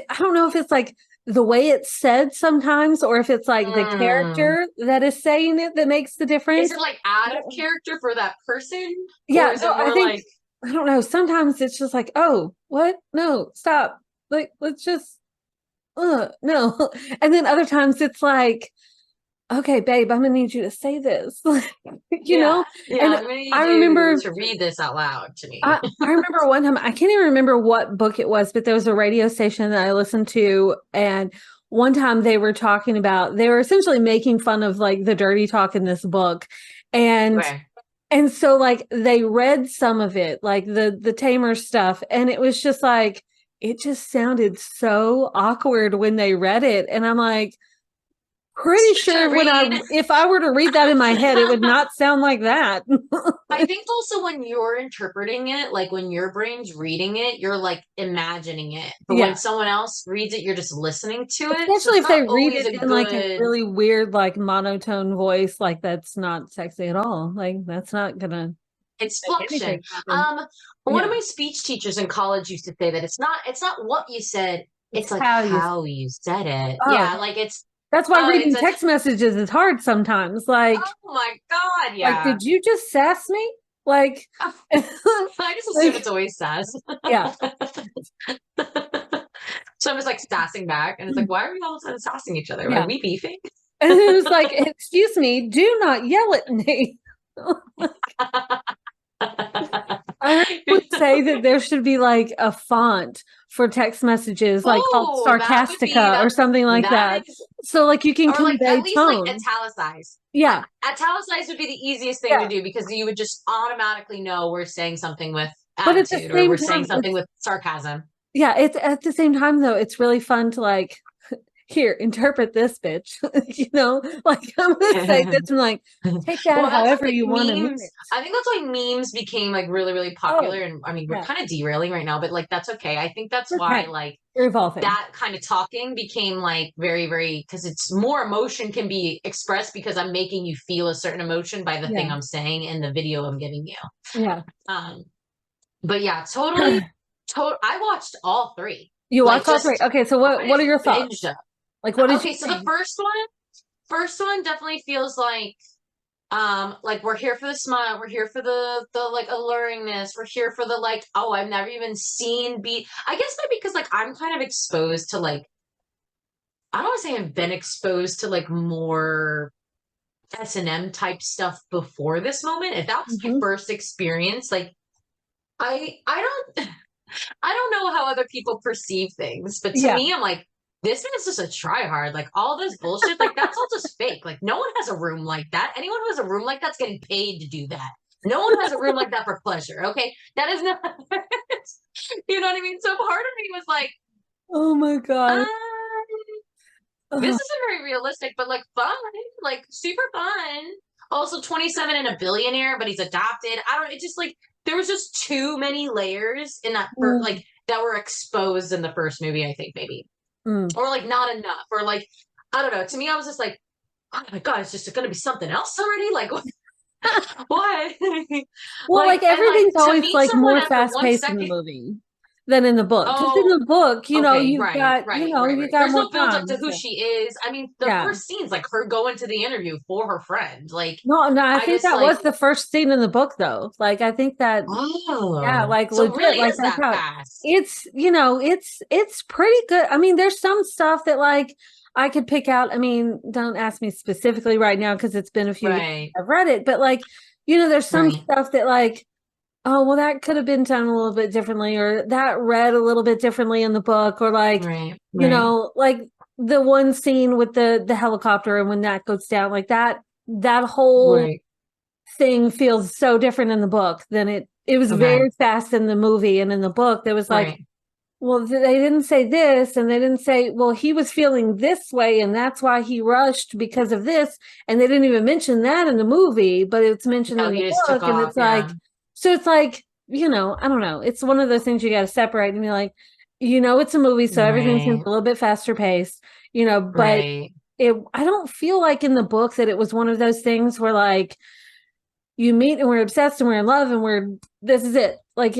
I don't know if it's like the way it's said sometimes, or if it's like the Mm. character that is saying it that makes the Is difference. it like out of character for that person? Or Yeah, is no, it I more think like I don't know. Sometimes it's just like, oh, what? No, stop. Like, let's just, no. And then other times it's like, okay, babe, I'm gonna need you to say this, you yeah, know. yeah, And I'm gonna need I you remember, to read this out loud to me. I remember one time, I can't even remember what book it was, but there was a radio station that I listened to, and one time they were talking about, they were essentially making fun of like the dirty talk in this book, and Okay. so like they read some of it, like the tamer stuff, and it was just like it just sounded so awkward when they read it. And I'm like, pretty To sure when I read. if I were to read that in my head, it would not sound like that. I think also when you're interpreting it, like when your brain's reading it, you're like imagining it. But when Yeah. someone else reads it, you're just listening to it. So Especially it's if not they read always it a in like a good really weird, like monotone voice, like that's not sexy at all. Like that's not gonna it's make flexion. anything happen. Um, one of Yeah. my speech teachers in college used to say that it's not what you said, It's it's like how you how you said it. oh, Yeah, like it's that's why oh, it's reading a text messages is hard sometimes. oh my God, Like, yeah. did you just sass me? Like, I just assume like, it's always sass. yeah. So I'm just like sassing back, and it's like, why are we all of a sudden sassing each other? Are Yeah. we beefing? And it was like, excuse me, do not yell at me. I heard someone say that there should be like a font for text messages, like called Oh, that would be Sarcastica or something like that that. is, So like you can or like convey at least like tone. italicize. Yeah. Italicize would be the easiest thing to Yeah. do because you would just automatically know we're saying something with But at the attitude, or same we're saying time, something with sarcasm. yeah, it's at the same time though, it's really fun to like here, interpret this bitch. Like I'm gonna say this and like take that Well, that's however why like you want to mean memes. it. I think that's why memes became like really, really Oh, popular. And I mean, we're yeah. kind of derailing right now, but like that's okay. I think that's why Okay. like We're evolving. that kind of talking became like very, very because it's more emotion can be expressed because I'm making you feel a certain emotion by the thing Yeah. I'm saying in the video I'm giving you. Yeah. Um, but yeah, totally. I watched all three. You Like watch all three. just Okay, so I what are just your binged thoughts? them. Like what did you Okay, so the think? first one definitely feels like we're here for the smile, we're here for the like alluringness, we're here for the like, oh, I've never even seen beat. I guess maybe because like I'm kind of exposed to like I don't want to say I've been exposed to like more S&M type stuff before this moment. If that was my Hmm. first experience, like I don't I don't know how other people perceive things, but to Yeah. me, I'm like, this man's just a tryhard. Like all this bullshit, like that's all just fake. Like no one has a room like that. Anyone who has a room like that's getting paid to do that. No one has a room like that for pleasure. Okay, that is not. You know what I mean? So part of me was like, Oh my God. this Ugh. isn't very realistic, but like fun, like super fun. Also 27 and a billionaire, but he's adopted. I don't. It just like there was just too many layers in that Mm, like that were exposed in the first movie. I think maybe mm. or like not enough, or like I don't know. To me, I was just like, oh my god, it's just going to be something else already. Like what? Well, Like like and like everything's to always meet like someone more after fast one paced in the second. movie than in the book. Because in Oh, the book, okay, you've right, got, right, right, you right. got There's more no build up time. to who So she is. I mean, the yeah. first scene's like her going to the interview for her friend. Like No, no, I I think just that like, was the first scene in the book though. Like I think that yeah, oh, like so it legit, really like is that's that how fast. it's pretty good. I mean, there's some stuff that like I could pick out. I mean, don't ask me specifically right now because it's been a few years Right, since I've read it, but like, there's some right, stuff that like, oh, well, that could have been done a little bit differently, or that read a little bit differently in the book, or like, right, right, like the one scene with the helicopter and when that goes down, like that whole right. thing feels so different in the book than it was Okay, very fast in the movie, and in the book there was like, right. well, they didn't say this, and they didn't say, well, he was feeling this way and that's why he rushed because of this, and they didn't even mention that in the movie, but it's mentioned No, in the he just took book, and off. it's Yeah, like, so it's like, I don't know, it's one of those things you got to separate and be like, it's a movie, so everything's gonna be right, a little bit faster paced, but right. I don't feel like in the book that it was one of those things where like you meet and we're obsessed and we're in love and this is it. Like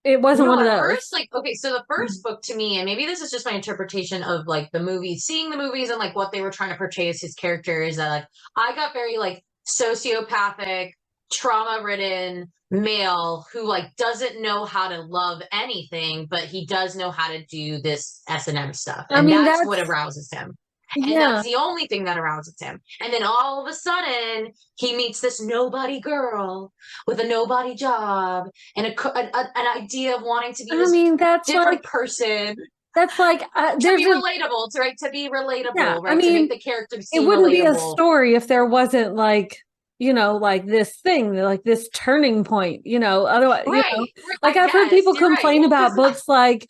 it wasn't No, one of at those. first, like, okay, so the first book to me, and maybe this is just my interpretation of like the movies, seeing the movies and like what they were trying to portray as his character is that like I got very like sociopathic, trauma-ridden male who like doesn't know how to love anything, but he does know how to do this S&M stuff. I And mean, that's what that's arouses him. And yeah. that's the only thing that arouses him. And then all of a sudden, he meets this nobody girl with a nobody job and an idea of wanting to be I this mean, different person that's like to there's be a relatable, to right to be yeah. relatable, I right to make mean, the character it seem wouldn't be a relatable. story if there wasn't like like this thing, like this turning point. Otherwise, Right, right. like I I've heard guess people you're right. complain Well, because about books like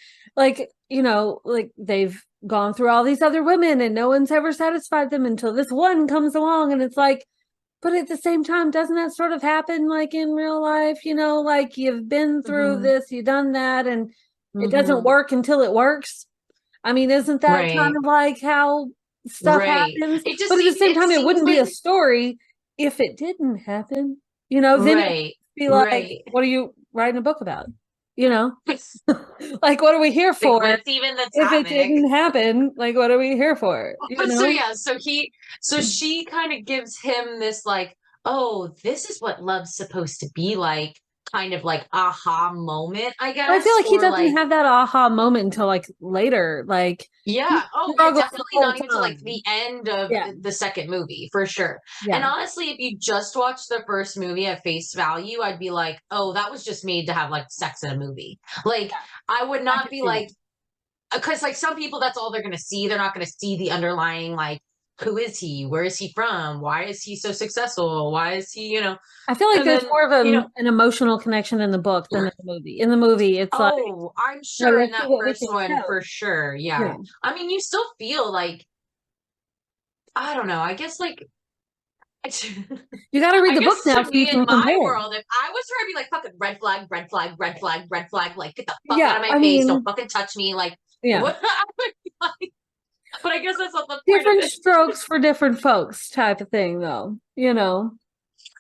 they've gone through all these other women and no one's ever satisfied them until this one comes along, and it's like, but at the same time, doesn't that sort of happen like in real life? Like you've been through hmm this, you've done that, and it doesn't hmm work until it works. I mean, isn't that kind right, of like how stuff right. happens? It just But at the seems same it time, it seems wouldn't be like a story if it didn't happen. Then it would right, be like, right. what are you writing a book about? You know, like, what are we here Like, for? what's even the If it topic? didn't happen, like, what are we here for? But so yeah, so she kind of gives him this like, oh, this is what love's supposed to be like, kind of like aha moment, I I feel guess, like he or doesn't like, have that aha moment until like later. Like he yeah, oh yeah, struggles the definitely whole not even to like time. the end of Yeah, the second movie for sure. And yeah, honestly, if you just watch the first movie at face value, I'd be like, oh, that was just made to have like sex in a movie. Like, I would I not could be see that. like, because like some people, that's all they're gonna see. They're not gonna see the underlying like who is he? Where is he from? Why is he so successful? Why is he, I feel like and there's then, more of an emotional connection in the book than in the movie. In the movie, it's like, oh, I'm no, sure in let's see that what we first can one show. for sure. Yeah. Yeah. I mean, you still feel like, I don't know, I guess like, You got to read I the book guess now to so you me in can my compare. world, if I was her, I'd be like, fucking red flag, red flag, red flag, red flag, like get the fuck out Yeah, of my I face. Don't mean, fucking touch me. Like, yeah. what? I would be like, but I guess that's not the point of Different it. strokes for different folks type of thing, though. You know?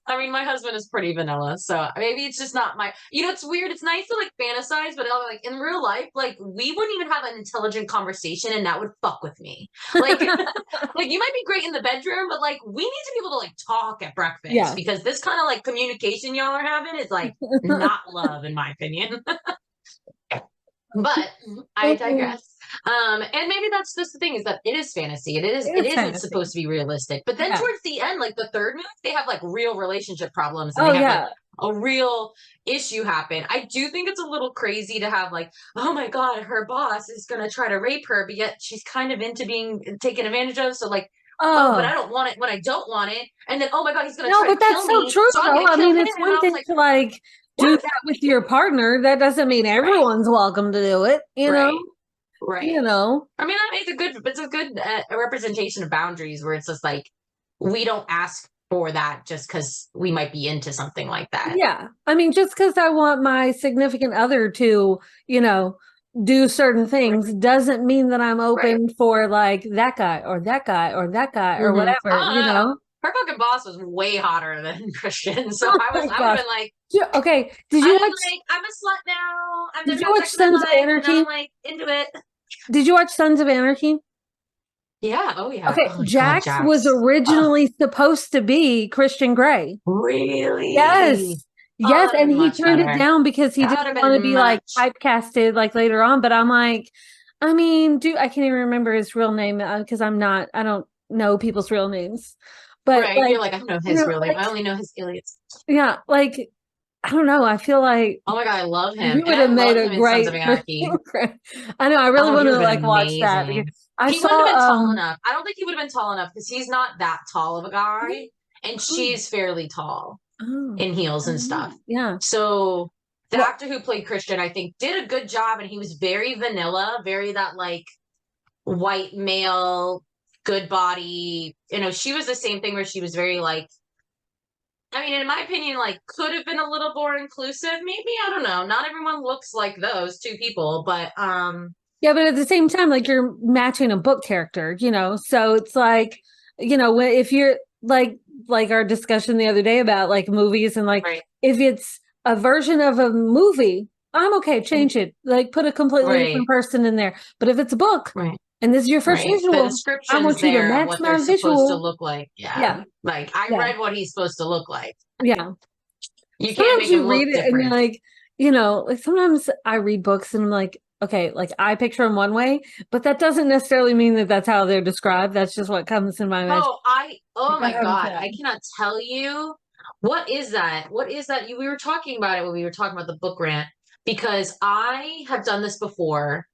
I mean, my husband is pretty vanilla, so maybe it's just not my. It's weird. It's nice to like fantasize, but like in real life, like we wouldn't even have an intelligent conversation, and that would fuck with me. Like, like you might be great in the bedroom, but like we need to be able to like talk at breakfast Yeah. because this kind of like communication y'all are having is like not love, in my opinion. But I digress. And maybe that's just the thing is that it is fantasy. It It's isn't supposed fantasy. to be realistic. But then Yeah. towards the end, like the third movie, they have like real relationship problems and Oh, they have like yeah. a real issue happen. I do think it's a little crazy to have like, oh my God, her boss is gonna try to rape her, but yet she's kind of into being taken advantage of. So like, oh, but I Oh, don't want it when I don't want it. And then, oh my God, he's gonna no, try to but that's kill so me, true, so I'm though. gonna I kill mean, him. it's And one I was thing like, to like do what? that with your partner. That doesn't mean Right, everyone's welcome to do it, you know? right. You Right. know? I mean, it's a good representation of boundaries where it's just like we don't ask for that just because we might be into something like that. Yeah. I mean, just because I want my significant other to, you know, do certain things doesn't mean that I'm Right. open for like that guy or that guy or that guy or Mm-hmm. whatever, I you don't know. know? Her fucking boss was way hotter than Christian, so Oh my I would have gosh. been like, Okay. Did I you was watch like, I'm a slut now. I've did never you had watch sex in my Sons of life, and now I'm Anarchy? like into it. Did you watch Sons of Anarchy? Yeah. Oh yeah. Okay, Oh my God, Jax was Jax. Oh, originally supposed to be Christian Grey. really? Yes. Oh, Yes, that'd have and been he much turned it better. down because he That would didn't have want to been be like much. typecasted like later on. But I'm like, I mean, I can't even remember his real name because I don't know people's real names. But Right. like, You're like, I don't know his real name. like, I only know his alias. yeah, like, I don't know. I feel like Oh my God, I love him. he And would I have made loved a him in Sons great. of Anarchy. I know. I really Oh, he want would to have been like watch that because amazing. I He wouldn't saw. have been tall enough. I don't think he would have been tall enough because he's not that tall of a guy. And Oh, she's fairly tall oh, in heels and oh, stuff. yeah. So the Well, actor who played Christian, I think, did a good job. And he was very vanilla, very that like white male, good body. She was the same thing where she was very like, I mean, in my opinion, like could have been a little more inclusive. Maybe, I don't know. Not everyone looks like those two people, but yeah, but at the same time, like you're matching a book character, you know. So it's like, if you're like our discussion the other day about like movies and like right, if it's a version of a movie, I'm okay, change it. Like put a completely right, different person in there. But if it's a book right. and this is your first Right. The visual, I description's want you to there of match what they're my supposed to visual. look like. Yeah. Yeah, Like I yeah, read what he's supposed to look like. yeah. You can't Sometimes make you him read look it and you're different. like, like sometimes I read books and I'm like, okay, like I picture them one way, but that doesn't necessarily mean that that's how they're described. That's just what comes in my imagination. Oh Like I my haven't God. said. I cannot tell you. What is that? What is that? We were talking about it when we were talking about the book rant because I have done this before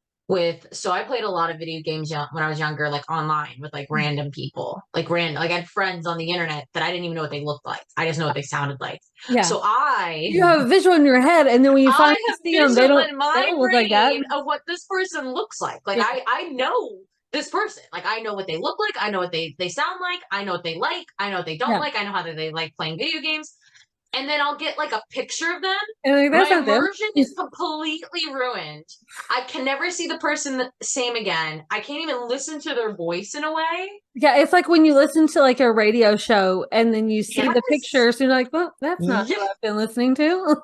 so I played a lot of video games when I was younger, like online with like random people, like I had friends on the internet that I didn't even know what they looked like. I just know what they sounded like. Yeah. So I You have a visual in your head, and then when you finally I have see them, visual in they my don't look like that. brain of what this person looks like. Like Yeah. I know this person. Like I know what they look like. I know what they sound like. I know what they like. I know what they don't Yeah. like. I know how they like playing video games. And then I'll get like a picture of them. And like, that's My not them. immersion is completely ruined. I can never see the person the same again. I can't even listen to their voice in a way. Yeah, it's like when you listen to like a radio show and then you see the Yes. pictures, and you're like, well, that's not who Yeah. I've been listening to.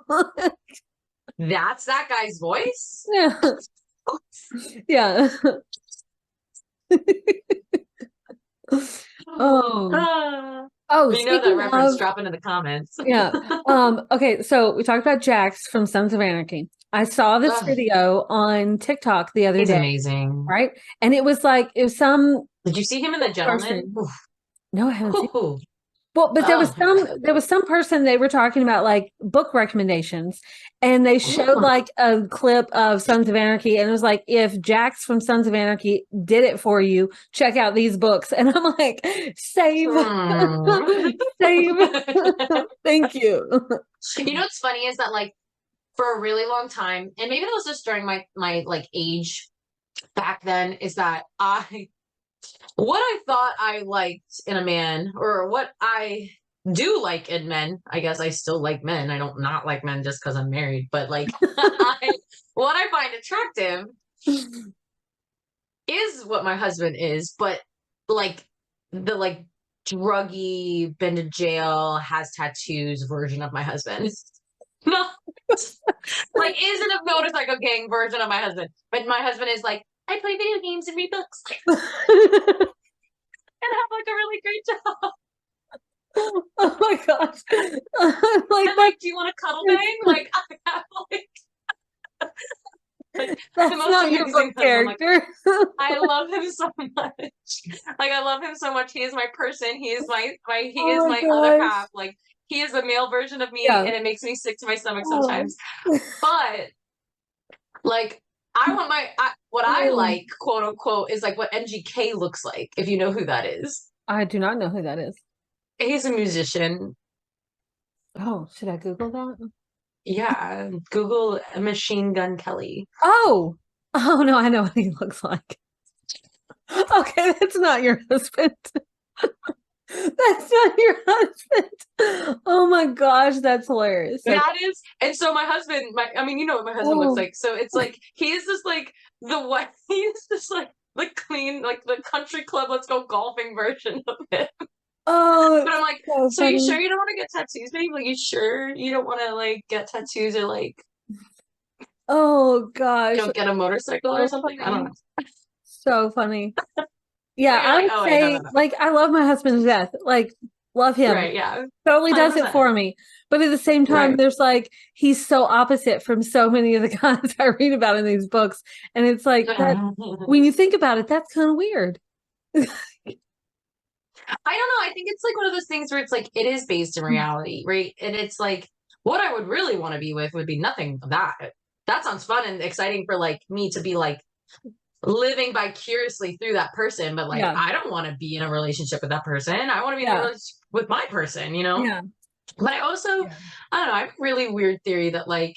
That's that guy's voice. Yeah. Yeah. Oh. Oh, We know that speaking reference. of, Drop into the comments. yeah. Okay, so we talked about Jax from Sons of Anarchy. I saw this Ugh, video on TikTok the other he's day, amazing. right? And it was some Did you see him in The Gentleman? person. No, I haven't seen. Ooh. Well, but Oh. there was some person they were talking about like book recommendations, and they showed like a clip of Sons of Anarchy, and it was like, if Jax from Sons of Anarchy did it for you, check out these books. And I'm like, save, Hmm. save, thank you. You know what's funny is that like for a really long time, and maybe that was just during my like age back then, is that I what I thought I liked in a man, or what I do like in men, I guess I still like men. I don't not like men just because I'm married, but like what I find attractive is what my husband is, but like the like druggy, been to jail, has tattoos version of my husband. No, like isn't a motorcycle gang version of my husband. But my husband is like, I play video games and read books and have like a really great job. Oh my gosh. Like And like, do you want a cuddle bang? Like I have like the that's most not your book amazing husband. Like character. I love him so much. Like I love him so much. He is my person. He is my he is Oh my my other gosh. half. Like he is the male version of me, Yeah. and it makes me sick to my stomach Oh. sometimes. But like I want what I Oh. like, quote unquote, is like what NGK looks like, if you know who that is. I do not know who that is. He's a musician. Oh, should I Google that? Yeah. Google Machine Gun Kelly. Oh. Oh no, I know what he looks like. Okay, that's not your husband. That's not your husband. Oh my gosh, that's hilarious. Okay. That is, and so my husband, I mean, you know what my husband looks Oh, like. So it's like he is just like the what he is just like the clean, like the country club, let's go golfing version of it. oh, But I'm it's like, so so you funny. sure you don't want to get tattoos, babe? Like, you sure you don't want to like get tattoos or like Oh gosh, get a motorcycle or so something? I don't funny. know. So funny. But Yeah, you're I like, would oh wait, no, no, say no. like I love my husband to death. Like love him. Right, yeah. Totally does it 100%. for me. But at the same time, Right. there's like he's so opposite from so many of the guys I read about in these books. And it's like that when you think about it, that's kind of weird. I don't know. I think it's like one of those things where it's like it is based in reality, right? And it's like what I would really want to be with would be nothing of that. That sounds fun and exciting for like me to be like living vicariously through that person, but like Yeah. I don't want to be in a relationship with that person. I want to be in a Yeah. relationship with my person, you know? Yeah. But I also, Yeah. I don't know, I have a really weird theory that like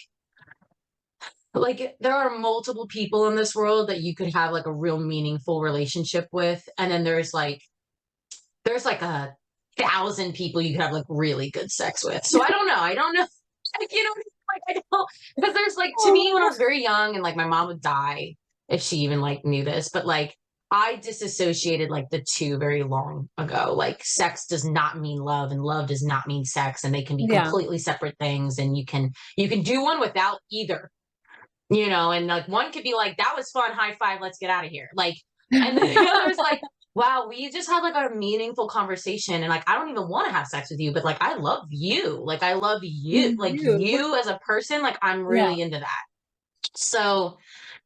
there are multiple people in this world that you could have like a real meaningful relationship with. And then there's like 1,000 people you could have like really good sex with. So I don't know. I don't know. Like, you know, like I don't because there's like to me when I Oh, was very young and like my mom would die if she even like knew this, but like I disassociated like the two very long ago. Like sex does not mean love and love does not mean sex and they can be yeah. completely separate things and you can do one without either, you know, and like one could be like, that was fun, high five, let's get out of here. Like, and then the other is like, wow, we just had like a meaningful conversation. And like, I don't even want to have sex with you, but like, I love you. Like, I love you. Like, You. you as a person, like, I'm Yeah. really into that. So,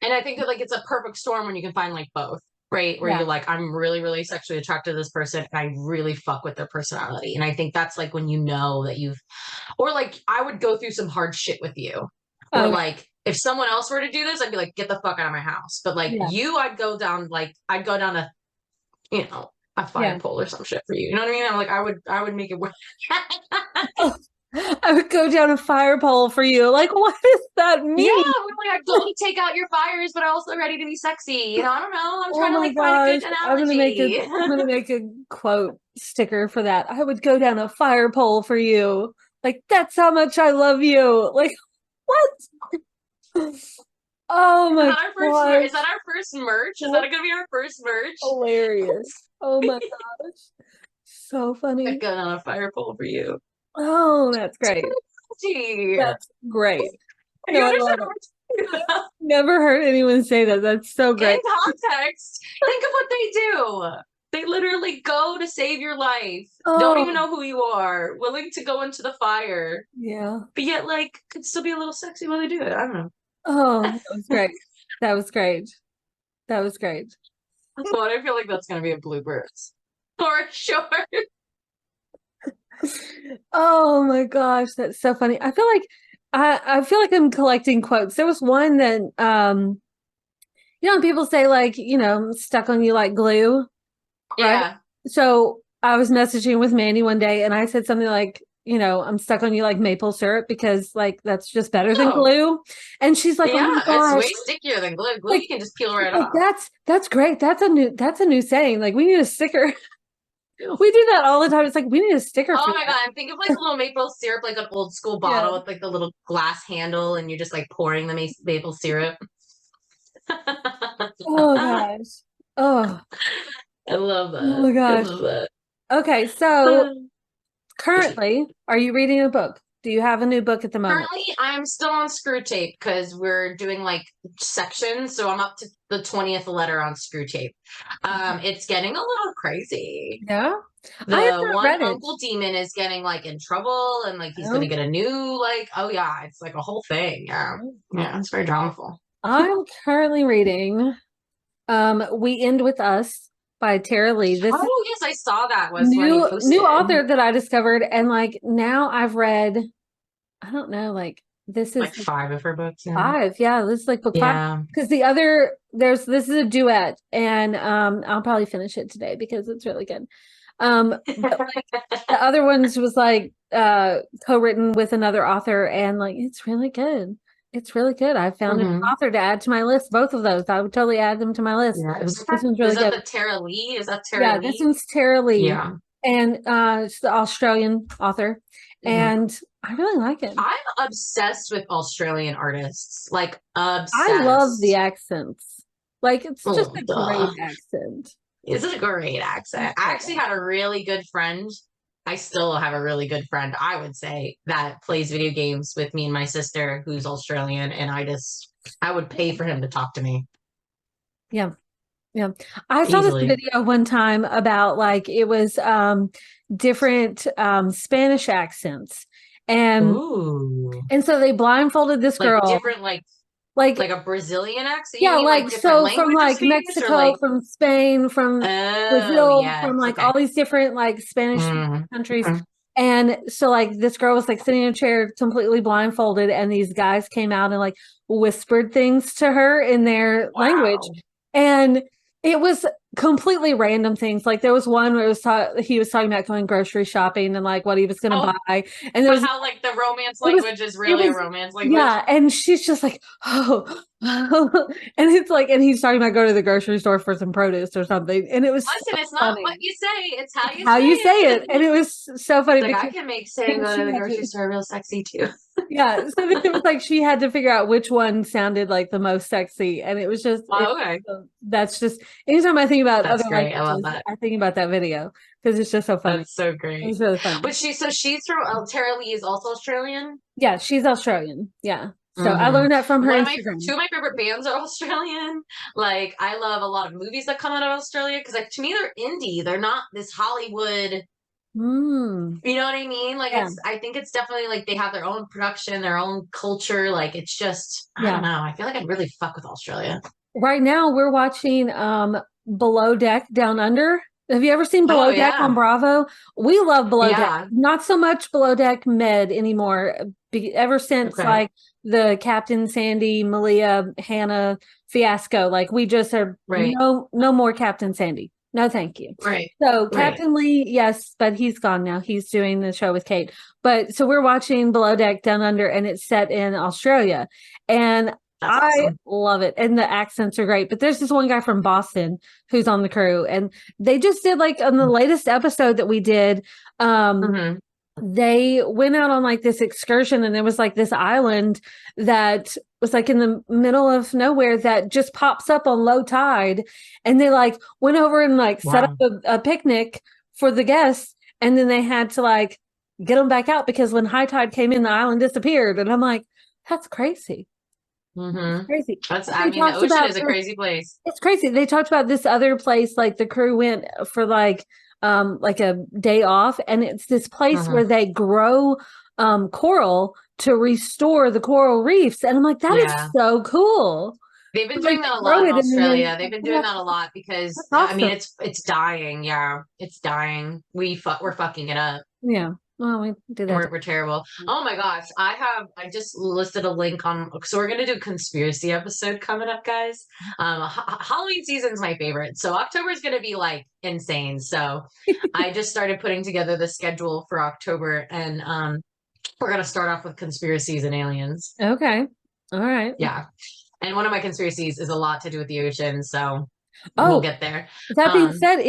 and I think that like it's a perfect storm when you can find like both, right? Where Yeah. you're like, I'm really, really sexually attracted to this person and I really fuck with their personality. And I think that's like when you know that you've or like I would go through some hard shit with you. Or Oh, yeah. like if someone else were to do this, I'd be like, get the fuck out of my house. But like Yeah. you, I'd go down a, you know, a fire Yeah. pole or some shit for you. You know what I mean? I'm like, I would make it work. Oh, I would go down a fire pole for you. Like, what does that Yeah, mean? we're like, I'm going to take out your fires, but I'm also ready to be sexy. You know, I don't know. I'm Oh trying to my like find a good gosh. analogy. I'm gonna make a quote sticker for that. I would go down a fire pole for you. Like, that's how much I love you. Like, what? Oh Is my that our first gosh. is that our first merch? Is that That's gonna be our first merch? hilarious. Oh my gosh. So I funny. got on a fire pole for you. Oh, that's great. Gee. That's great. You No, I understand love what it. we're talking about? Never heard anyone say that. That's so In great. context, think of what they do. They literally go to save your life, don't even Oh, know who you are, willing to go into the fire, yeah. but yet, like, could still be a little sexy while they do it. I don't know. Oh, that was great. That was great. That was great. But I feel like that's going to be a bloopers for sure. Oh my gosh, that's so funny. I feel like I feel like I'm collecting quotes. There was one that people say like, stuck on you like glue, right? Yeah. So I was messaging with Mandy one day and I said something like, I'm stuck on you like maple syrup because like that's just better than Oh, glue. And she's like, "Oh my yeah. It's gosh." way stickier than glue. Glue Like you can just peel she's right like, off. that's great. That's a new saying. Like we need a sticker. We do that all the time. It's like we need a sticker Oh for my God. I'm thinking of like a little maple syrup, like an old school that. bottle with like the little glass handle, and you're just like pouring the maple syrup. Oh I gosh. Oh, love that. oh I gosh. love that. Okay, so currently, are you reading a book? Do you have a new book at the moment? Currently, I'm still on screw tape because we're doing like sections. So I'm up to the 20th letter on screw tape. It's getting a little crazy. Yeah. I have The not one read it. Uncle Demon is getting like in trouble and like he's gonna No. get a new like oh yeah, it's like a whole thing. Yeah. Yeah, it's very dramaful. I'm currently reading We End With Us by Tara Lee. This is Oh yes, I saw that was when you new posted. author that I discovered, and like now I've read, I don't know, like this is Like five of her books, yeah. five. Yeah, this is like book five. Yeah. Because the other this is a duet, and I'll probably finish it today because it's really good. But like the other ones was like co-written with another author, and like it's really good. It's really good. I found an Hmm. author to add to my list. Both of those, I would totally add them to my list. Yeah. This one's Is really that good. the Tara Lee? Is that Tara Yeah, this Lee? one's Tara Lee, Yeah. and she's the Australian author, Mhm. and I really like it. I'm obsessed with Australian artists. Like I love the obsessed. accents. Like it's just Oh, a great duh. accent. It's a great accent. I actually Yeah. had a really good friend. I still have a really good friend, I would say, that plays video games with me and my sister, who's Australian, and I would pay for him to talk to me Yeah. Yeah. I saw this easily. video one time about like it was different Spanish accents. And Ooh. so they blindfolded this Like girl. different Like like a Brazilian accent? You yeah, mean like like different so from language of like Spanish or Mexico, like from Spain, from oh Brazil, yes, from like okay. all these different like Spanish Mm. countries. Mm. And so like this girl was like sitting in a chair completely blindfolded, and these guys came out and like whispered things to her in their language. Wow. And it was completely random things. Like there was one where he was talking about going grocery shopping and like what he was going to Oh, buy. And there but was how like the romance it was language is it really a was romance language. yeah, and she's just like, oh, and it's like, and he's talking about going to the grocery store for some produce or something, and it was so Listen, it's not what funny. you say, it's how It's you how say you say it, and it. it was so funny Like I because can make saying go to she the had grocery to, store real sexy too. yeah. So then it was like she had to figure out which one sounded like the most sexy, and it was just Oh, okay. that's just anytime I think about That's other great. I love languages, that. I think about that video because it's just so funny. That's so It great. was really funny. But she's from Tara Lee is also Australian. Yeah, she's Australian. Yeah, so I Hmm. learned that from her One of my Instagram. two of my favorite bands are Australian. Like I love a lot of movies that come out of Australia because like to me they're indie. They're not this Hollywood. Mm, You know what I mean? Like yeah, I think it's definitely like they have their own production, their own culture. Like it's just I don't yeah. know. I feel like I'd really fuck with Australia. Right now we're watching Below Deck Down Under. Have you ever seen Oh Below Deck on yeah. Bravo? We love Below Deck. Yeah. Not so much Below Deck Med anymore. Ever since Okay. like the Captain Sandy, Malia, Hannah fiasco, like we just are Right. no more Captain Sandy. No, thank you. Right. So Right. Captain Lee, yes, but he's gone now. He's doing the show with Kate. But so we're watching Below Deck Down Under, and it's set in Australia. And That's I awesome. love it. And the accents are great. But there's this one guy from Boston who's on the crew. And they just did like on the latest episode that we did, Hmm. they went out on like this excursion, and there was like this island that was like in the middle of nowhere that just pops up on low tide. And they like went over and like set up Wow. a picnic for the guests. And then they had to like get them back out because when high tide came in, the island disappeared. And I'm like, that's crazy. That's Hmm. crazy. That's And I they mean the talked ocean about is a this. crazy place. It's crazy. They talked about this other place, like the crew went for like a day off, and it's this place Hmm. where they grow coral to restore the coral reefs. And I'm like, that is Yeah. so cool. They've been Like doing they that a grow lot in it and then Australia. They've they been put it doing up. that a lot because That's I mean awesome. it's dying. Yeah, it's dying. We're fucking it up. Yeah. Well, we do And that. we're terrible. Oh my gosh. I just listed a link on, so we're going to do a conspiracy episode coming up, guys. Halloween season's my favorite. So October is going to be like insane. So I just started putting together the schedule for October, and we're going to start off with conspiracies and aliens. Okay. All right. Yeah. And one of my conspiracies is a lot to do with the ocean. So we'll Oh, get there. that being said,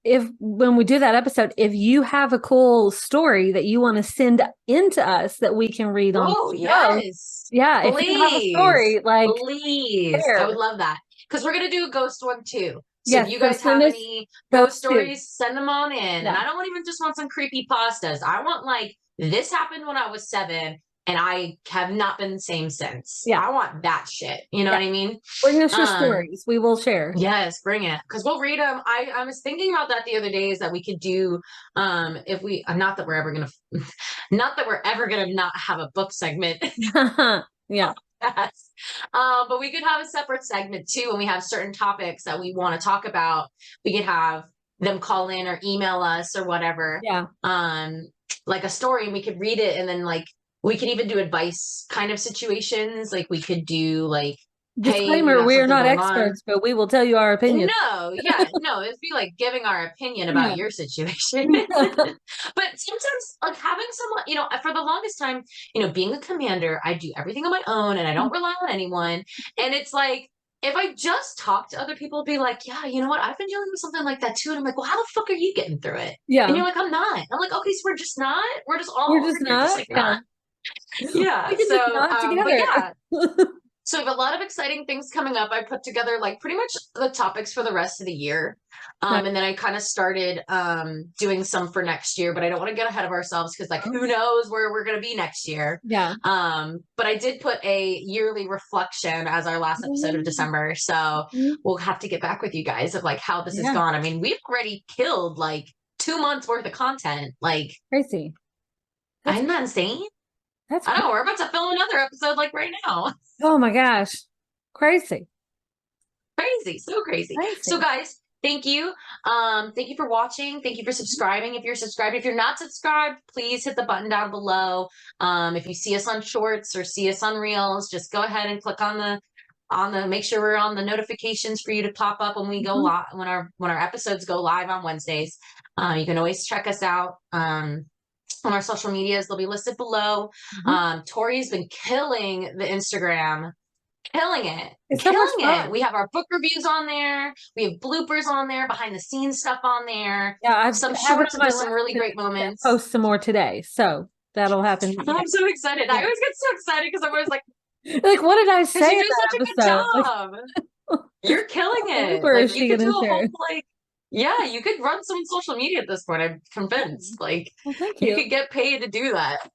if when we do that episode, if you have a cool story that you want to send in to us that we can read on Oh, the show, yes. yeah, if you have a Please. story, like Please. I would share. love that. Because we're going to do a ghost one too. So if Yes, you so guys send have us any those ghost two. stories, send them on in. And Yeah. I don't even just want some creepy pastas. I want like, this happened when I was 7 and I have not been the same since. Yeah. I want that shit. You know Yeah. what I mean? Bring us your stories. We will share. Yes, bring it. Because we'll read them. I was thinking about that the other day, is that we could do if we not that we're ever gonna not that we're ever gonna not have a book segment. Yeah. Yes. But we could have a separate segment too when we have certain topics that we want to talk about. We could have them call in or email us or whatever. Yeah. Like a story, and we could read it, and then like we could even do advice kind of situations. Like we could do like, hey, we Disclaimer, got we are something not going on. experts, but we will tell you our opinion. No, yeah, no, it'd be like giving our opinion about Yeah. your situation. But sometimes, like having someone, for the longest time, being a commander, I do everything on my own and I don't rely on anyone. And it's like, if I just talk to other people, be like, yeah, you know what? I've been dealing with something like that too. And I'm like, well, how the fuck are you getting through it? And Yeah. you're like, I'm not. I'm like, okay, so we're just not. We're just all We're over just here, just not. like Yeah. not. Yeah. We can So, just not but together. yeah. So we have a lot of exciting things coming up. I put together like pretty much the topics for the rest of the year. Nice. And then I kind of started doing some for next year, but I don't want to get ahead of ourselves because like who knows where we're going to be next year. Yeah. But I did put a yearly reflection as our last episode of December. So we'll have to get back with you guys of like how this has gone. I mean, we've already killed like 2 months worth of content. Like crazy. Isn't that insane? That's I know we're about to film another episode like right now. Oh my gosh. Crazy. Crazy. So crazy. So guys, thank you. Thank you for watching. Thank you for subscribing. If you're subscribed, if you're not subscribed, please hit the button down below. If you see us on shorts or see us on reels, just go ahead and click on the make sure we're on the notifications for you to pop up when we go live, when our episodes go live on Wednesdays. You can always check us out on our social medias. They'll be listed below. Tori's been killing the Instagram. Killing it. It's so much fun. We have our book reviews on there. We have bloopers on there, behind the scenes stuff on there. Yeah, I've some shorts of just some really great moments. Post some more today. So that'll happen. I'm so excited. I always get so excited because I'm always like, what did I say? You do such a good job. You're killing it. Like, you could do a whole yeah, you could run some social media at this point. I'm convinced. Like, thank you could get paid to do that.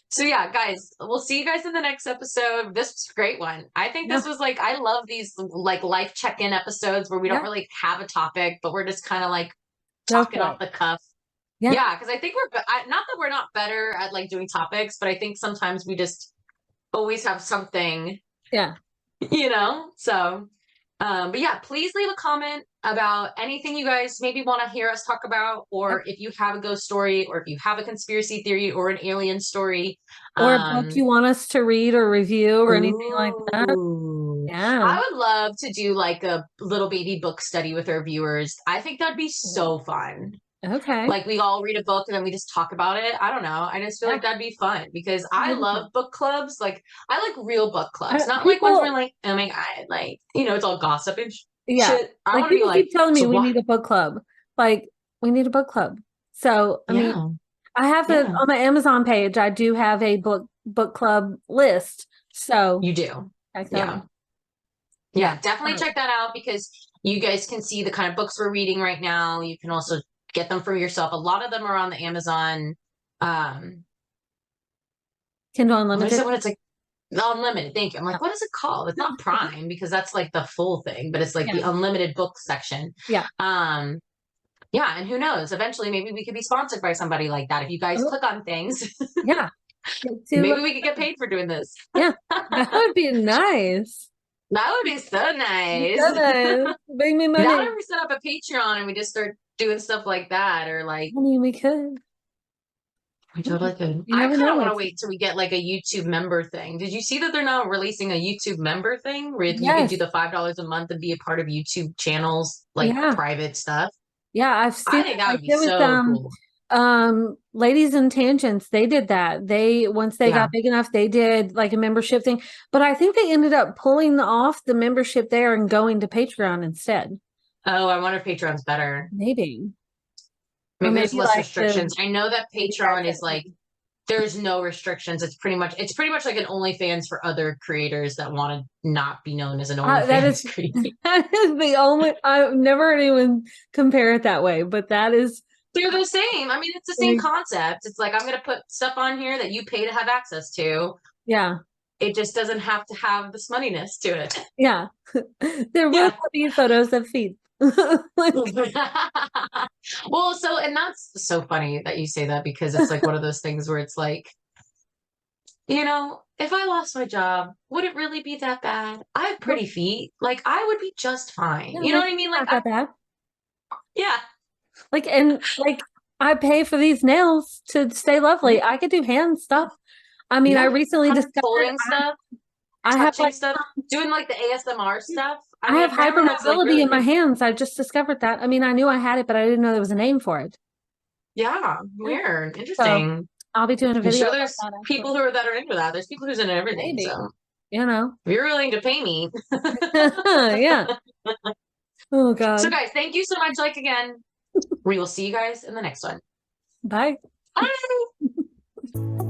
So yeah, guys, we'll see you guys in the next episode. This was a great one. I think this was like, I love these like life check-in episodes where we don't really have a topic, but we're just kind of like talking off the cuff. Yeah, because I think not that we're not better at like doing topics, but I think sometimes we just always have something. Yeah. So but yeah, please leave a comment about anything you guys maybe want to hear us talk about, or if you have a ghost story, or if you have a conspiracy theory or an alien story, or a book you want us to read or review or anything like that. Yeah, I would love to do like a little baby book study with our viewers. I think that'd be so fun. Okay. Like we all read a book and then we just talk about it. I don't know. I just feel like that'd be fun because I love book clubs. Like I like real book clubs, not like ones where like, oh my God, like, it's all gossip and shit. I want to be like, keep telling me we need a book club. Like we need a book club. So, I mean, I have on my Amazon page, I do have a book club list. So you do. Yeah, definitely check that out because you guys can see the kind of books we're reading right now. You can also get them for yourself. A lot of them are on the Amazon Kindle Unlimited. What it's like unlimited. Thank you. I'm like, what is it called? It's not Prime because that's like the full thing, but it's like the unlimited book section. Yeah. Yeah, and who knows? Eventually, maybe we could be sponsored by somebody like that. If you guys click on things, maybe we could get paid for doing this. Yeah, that would be nice. That would be so nice. So nice. Bring me money. Now we set up a Patreon and we just start doing stuff like that, or like I mean, we could. we totally could. You I never kind know of want to what's. wait till we get like a YouTube member thing. Did you see that they're now releasing a YouTube member thing where you could do Yes. the $5 a month and be a part of YouTube channels, like Yeah. private stuff? Yeah. I've I seen think it. that Like would be there was so cool. Ladies and Tangents, they did that. They once they Yeah. got big enough, they did like a membership thing. But I think they ended up pulling off the membership there and going to Patreon instead. Oh, I wonder if Patreon's better. Maybe. Or Maybe there's maybe less like the restrictions. I know that 85 Patreon is cent like thing. there's no restrictions. It's pretty much like an OnlyFans for other creators that want to not be known as an That is OnlyFans creator. that is the only I've never heard anyone compare it that way, but that is They're the same. I mean, it's the same like, concept. It's like I'm gonna put stuff on here that you pay to have access to. yeah. It just doesn't have to have this moneyness to it. Yeah. There will Yeah. be photos of feet. Like, Well, so and that's so funny that you say that because it's like one of those things where it's like, if I lost my job, would it really be that bad? I have no, pretty feet. Like I would be just fine. no, You know my what I feet mean? are Like not that bad. yeah. Like and like I pay for these nails to stay lovely. I could do hand stuff. I mean, I Yeah. recently Hand discovered folding stuff, I have touching like stuff, doing like the ASMR stuff. I I mean, have apparently that's like hypermobility really in my big. hands. I just discovered that. I mean, I knew I had it, but I didn't know there was a name for it. Yeah, Yeah. weird, So interesting. I'll be doing a I'm video sure about there's that actually. people that are into that. There's people who's into everything. Maybe. So You know. if you're willing to pay me. Yeah. Oh So God. guys, thank you so much. Like again, we will see you guys in the next one. Bye. Bye.